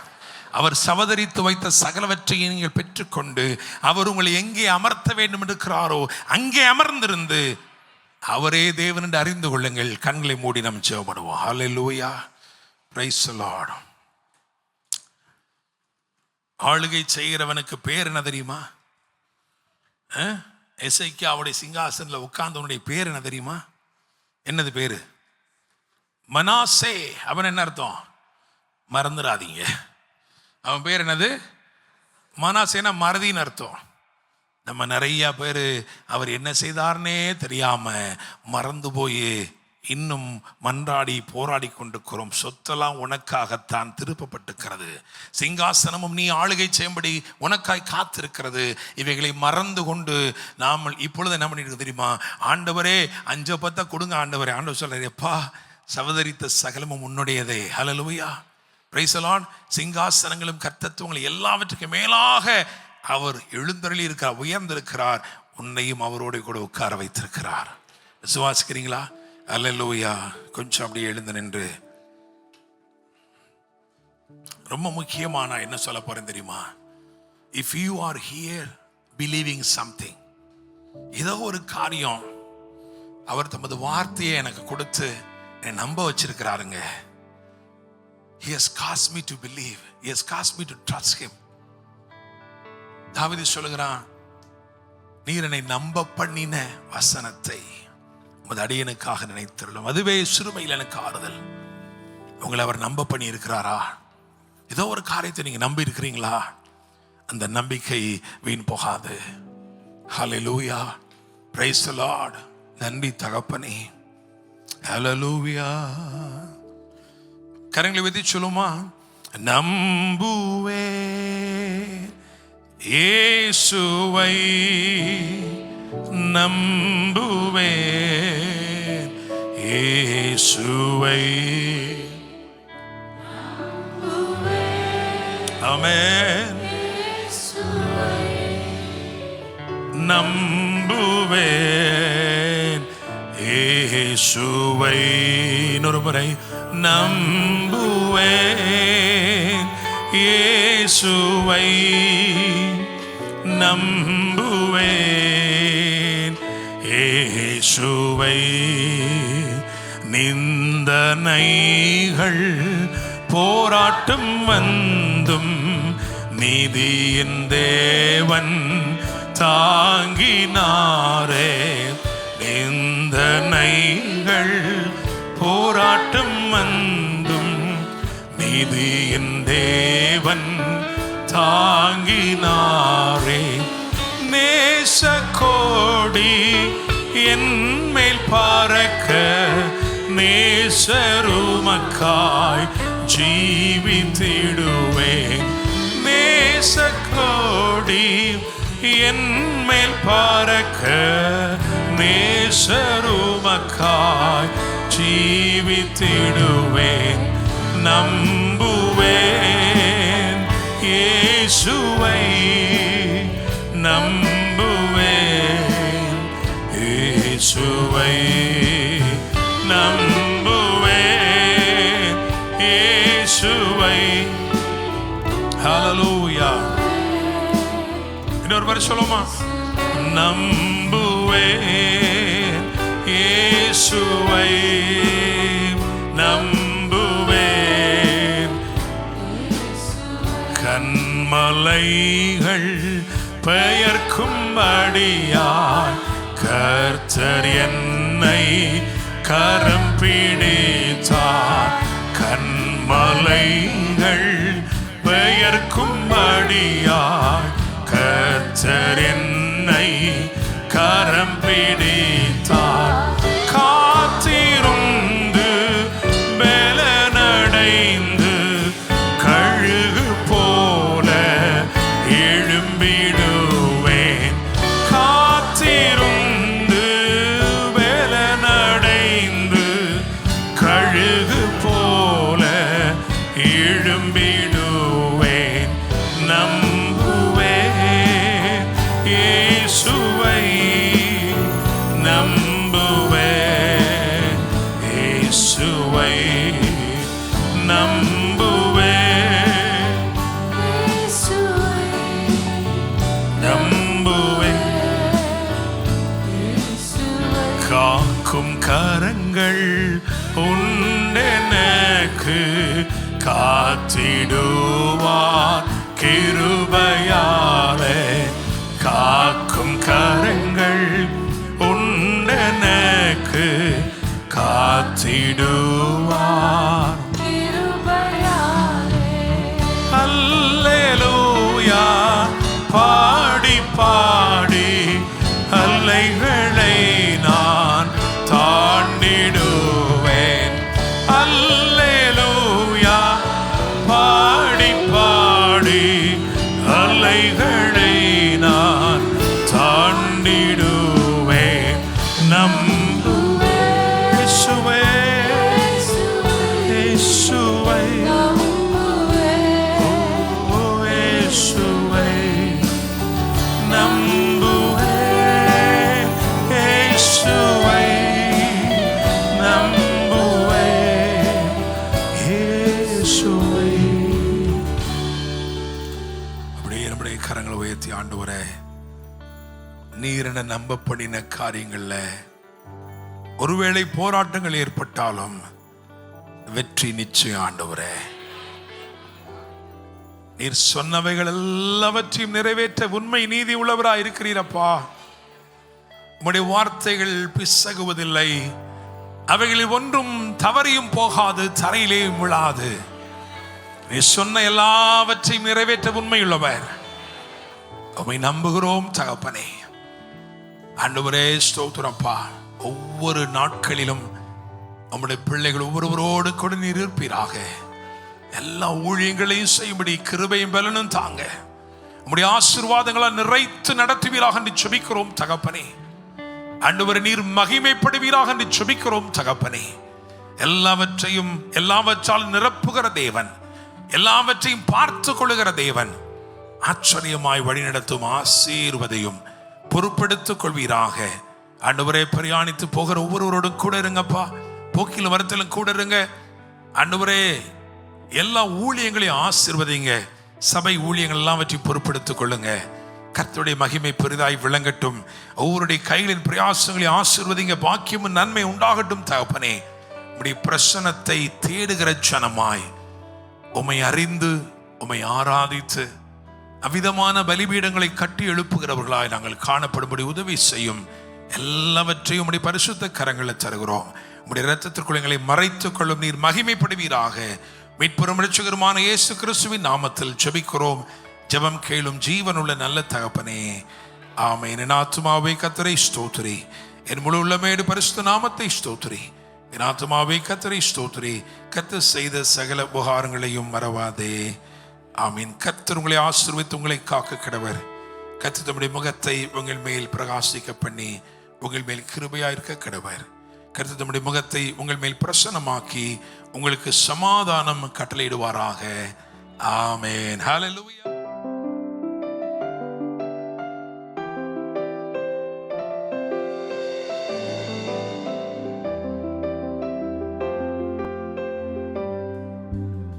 அவர் சவதரித்து வைத்த சகலவற்றையும் நீங்கள் பெற்றுக்கொண்டு அவர் உங்களை எங்கே அமர்த்த வேண்டும் இருக்கிறாரோ அங்கே அமர்ந்திருந்து அவரே தேவன் என்று அறிந்து கொள்ளுங்கள். கண்களை மூடி நாம் ஜெபம் பண்ணுவோம். ஹல்லேலூயா, பிரைஸ் தி லார்ட். ஆளுகை செய்கிறவனுக்கு பேர் என்ன தெரியுமா? எசேக்கியாவுடைய சிங்காசனத்தில் உட்கார்ந்தவனுடைய பேர் என்ன தெரியுமா? என்னது பேரு? மனாசே. அவன் என்ன அர்த்தம்? மறந்துடாதீங்க, அவன் பேர் என்னது? மனாசேனா மறதின்னு அர்த்தம். நம்ம நிறைய பேர் அவர் என்ன செய்தார்னே தெரியாம மறந்து போய் இன்னும் மன்றாடி போராடி கொண்டிருக்கிறோம். சொத்தெல்லாம் உனக்காகத்தான் திருப்பப்பட்டிருக்கிறது, சிங்காசனமும் நீ ஆளுகை செய்யும்படி உனக்காய் காத்திருக்கிறது. இவைகளை மறந்து கொண்டு நாம் இப்பொழுது என்ன பண்ணிட்டு தெரியுமா? ஆண்டவரே 5-10 கொடுங்க ஆண்டவரே. ஆண்டவர் சொல்றாரு, எப்பா சவதரித்த சகலமும் உன்னுடையதே. ஹல்லேலூயா, பிரைஸ் தி லார்ட். சிங்காசனங்களும் கர்த்தத்துவங்களும் எல்லாவற்றுக்கும் மேலாக அவர் எழுந்தருளி இருக்கிறார், உயர்ந்திருக்கிறார். உன்னையும் அவரோடு கூட உட்கார வைத்திருக்கிறார். விசுவாசிக்கிறீங்களா? அல்லேலூயா. கொஞ்சம் அப்படியே எழுந்து நின்று ரொம்ப முக்கியமா நான் என்ன சொல்ல போறேன் தெரியுமா? If you are here believing something, ஏதோ ஒரு காரியம் அவர் தமது வார்த்தையை எனக்கு கொடுத்து என்னை நம்ப வச்சிருக்கிறாருங்க. He has caused me to believe. He has caused me to trust him. தாவீது சொல்லுகிறான், நீர் என்னை நம்ப பண்ணின வசனத்தை உமது அடியனுக்காக நினைத்திருளும், அதுவே சிறுமையில் எனக்கு ஆறுதல். உங்களை அவர் நம்ப பண்ணி இருக்கிறாரா? ஏதோ ஒரு காரியத்தை நீங்க நம்பி இருக்கிறீங்களா? அந்த நம்பிக்கை வீண் போகாது. ஹல்லேலூயா, பிரைஸ் தி லார்ட். நன்றி தகப்பனே. ஹல்லேலூயா. கரங்களை வைத்து சொல்லுமா? நம்புவே இயேசுவை, நம்புவே இயேசுவை. ஆமென். நம்புவேன் இயேசுவை. இன்னொரு முறை, நம்புவேன் இயேசுவை, நம்புவேன் இயேசுவை. நிந்தனைகள் போராட்டம் வந்தும் நீதியின் தேவன் தாங்கினாரே. நிந்தனைகள் போராட்டம் வந்தும் நீதியின் தேவன் தாங்கினாரே. நேசக்கோடி என்மேல் பறக்க நேசருமக்காய் ஜீவித்திடுவேன். நேசக்கோடி என்மேல் பறக்க நேசருமக்காய் ஜீவித்திடுவேன். நம்புவேன் இயேசுவை, நம்புவேன் இயேசுவை, நம்புவேன் இயேசுவை. ஹல்லேலூயா. இன்னொரு முறை சொல்லுமா? நம்புவேன் இயேசுவை, நம்புவேன். கன்மலைகள் பெயர்க்கும்படியாய் கர்த்தர் என்னை கரம் பிடித்தார். கன்மலைகள் பெயர்க்கும்படியாய் கர்த்தர் என்னை கரம் பிடித்தார். காத்திருந்து பலனடைந்து கழுகு போல எழும்பிடுவேன். காத்திருந்து பலனடைந்து கழுகு போல எழும்பிடுவேன். இயேசுவை நம்புவே நம்புவே காக்கும் கரங்கள் உண்டெனக்கு காத்திடுவார் கிருபையாலே காக்கும் கரங்கள் உண்டெனக்கு காத்திடுவார் அல்லேலூயா பாடி பாடி அல்லைகளை நான் தாண்டிடுவேன் அல்லேலூயா பாடி பாடி அல்லைகளை நான் தாண்டிடுவேன் நம்புவே இயேசுவே இயேசுவை ஓ இயேசுவை நம்புவே இயேசுவை நம்புவே இயேசுவை. அப்படியே நம்முடைய கரங்களை உயர்த்தி ஆண்டவரே, நீர் என நம்பப்படின காரியங்கள்ல ஒருவேளை போராட்டங்கள் ஏற்பட்டாலும் வெற்றி நிச்சயம் ஆண்டவரே. நீர் சொன்னவைகள் எல்லாவற்றையும் நிறைவேற்ற உண்மை நீதி உள்ளவராய் இருக்கிறீரப்பா. உம்முடைய வார்த்தைகள் பிசகுவதில்லை, அவைகளில் ஒன்றும் தவறியும் போகாது, தரையிலேயும் விழாது. நீ சொன்ன எல்லாவற்றையும் நிறைவேற்ற உண்மையுள்ளவர். உம்மை நம்புகிறோம் தகப்பனே. ஆண்டவரே ஸ்தோத்திரப்பா. ஒவ்வொரு நாட்களிலும் நம்முடைய பிள்ளைகள் ஒவ்வொருவரோடு கூட நீர் இருப்பீராக. எல்லா ஊழியங்களையும் செய்யும்படி கிருபையும் பலனும் தாங்க. நம்முடைய ஆசீர்வாதங்களால் நிறைத்து நடத்துவீராக என்று செபிக்கிறோம் தகப்பனே. ஆண்டவரே நீர் மகிமைப்படுவீராக என்று செபிக்கிறோம் தகப்பனே. எல்லாவற்றால் நிரப்புகிற தேவன், எல்லாவற்றையும் பார்த்து கொள்ளுகிற தேவன், ஆச்சரியமாய் வழிநடத்தும் ஆசீர்வதையும் பொறுப்பெடுத்துக் கொள்வீராக. ஆண்டவரே பிரயாணித்து போகிற ஒவ்வொருவரோடும் கூட இருங்கப்பா. போக்கிலும் வரத்திலும் கூட இருங்க ஆண்டவரே. எல்லா ஊழியங்களையும் ஆசீர்வதிங்க. சபை ஊழியங்கள் எல்லாவற்றையும் பொறுப்பெடுத்துக் கொள்ளுங்க. கர்த்தருடைய மகிமை பெரிதாய் விளங்கட்டும். ஒவ்வொருடைய கைகளின் பிரயாசங்களை ஆசீர்வதிங்க. பாக்கியமும் நன்மை உண்டாகட்டும் தகப்பனே. உம்முடைய பிரசன்னத்தை தேடுகிற ஜனமாய் உம்மை அறிந்து உம்மை ஆராதித்து அவ்விதமான பலிபீடங்களை கட்டி எழுப்புகிறவர்களாய் நாங்கள் காணப்படும்படி உதவி செய்யும். எல்லாவற்றையும் உம்முடைய பரிசுத்த கரங்களில் தருகிறோம். உம்முடைய இரத்தத்திற்குள் எங்களை மறைத்துக் கொள்ளும். நீர் மகிமைப்படுவீராக. மீட்பெரும் இரட்சகருமான இயேசு கிறிஸ்துவின் நாமத்தில் ஜெபிக்கிறோம். ஜெபம் கேளும் ஜீவனுள்ள நல்ல தகப்பனே, ஆமென். என் ஆத்துமாவே கர்த்தரை ஸ்தோத்திரி, என் முழு உள்ளமேடு பரிசுத்த நாமத்தை ஸ்தோத்திரி. என் ஆத்துமாவே கர்த்தரை ஸ்தோத்திரி, கர்த்தர் செய்த சகல உபகாரங்களையும் மறவாதே. ஆமீன். கர்த்தர் உங்களை ஆசீர்வதித்து உங்களை காக்க கடவர். கர்த்தர் தம்முடைய முகத்தை உங்கள் மேல் பிரகாசிக்க பண்ணி உங்கள் மேல் கிருபையா இருக்க கடவர். கர்த்தர் தம்முடைய முகத்தை உங்கள் மேல் பிரசன்னமாக்கி உங்களுக்கு சமாதானம் கட்டளையிடுவாராக. ஆமென். ஹல்லேலூயா.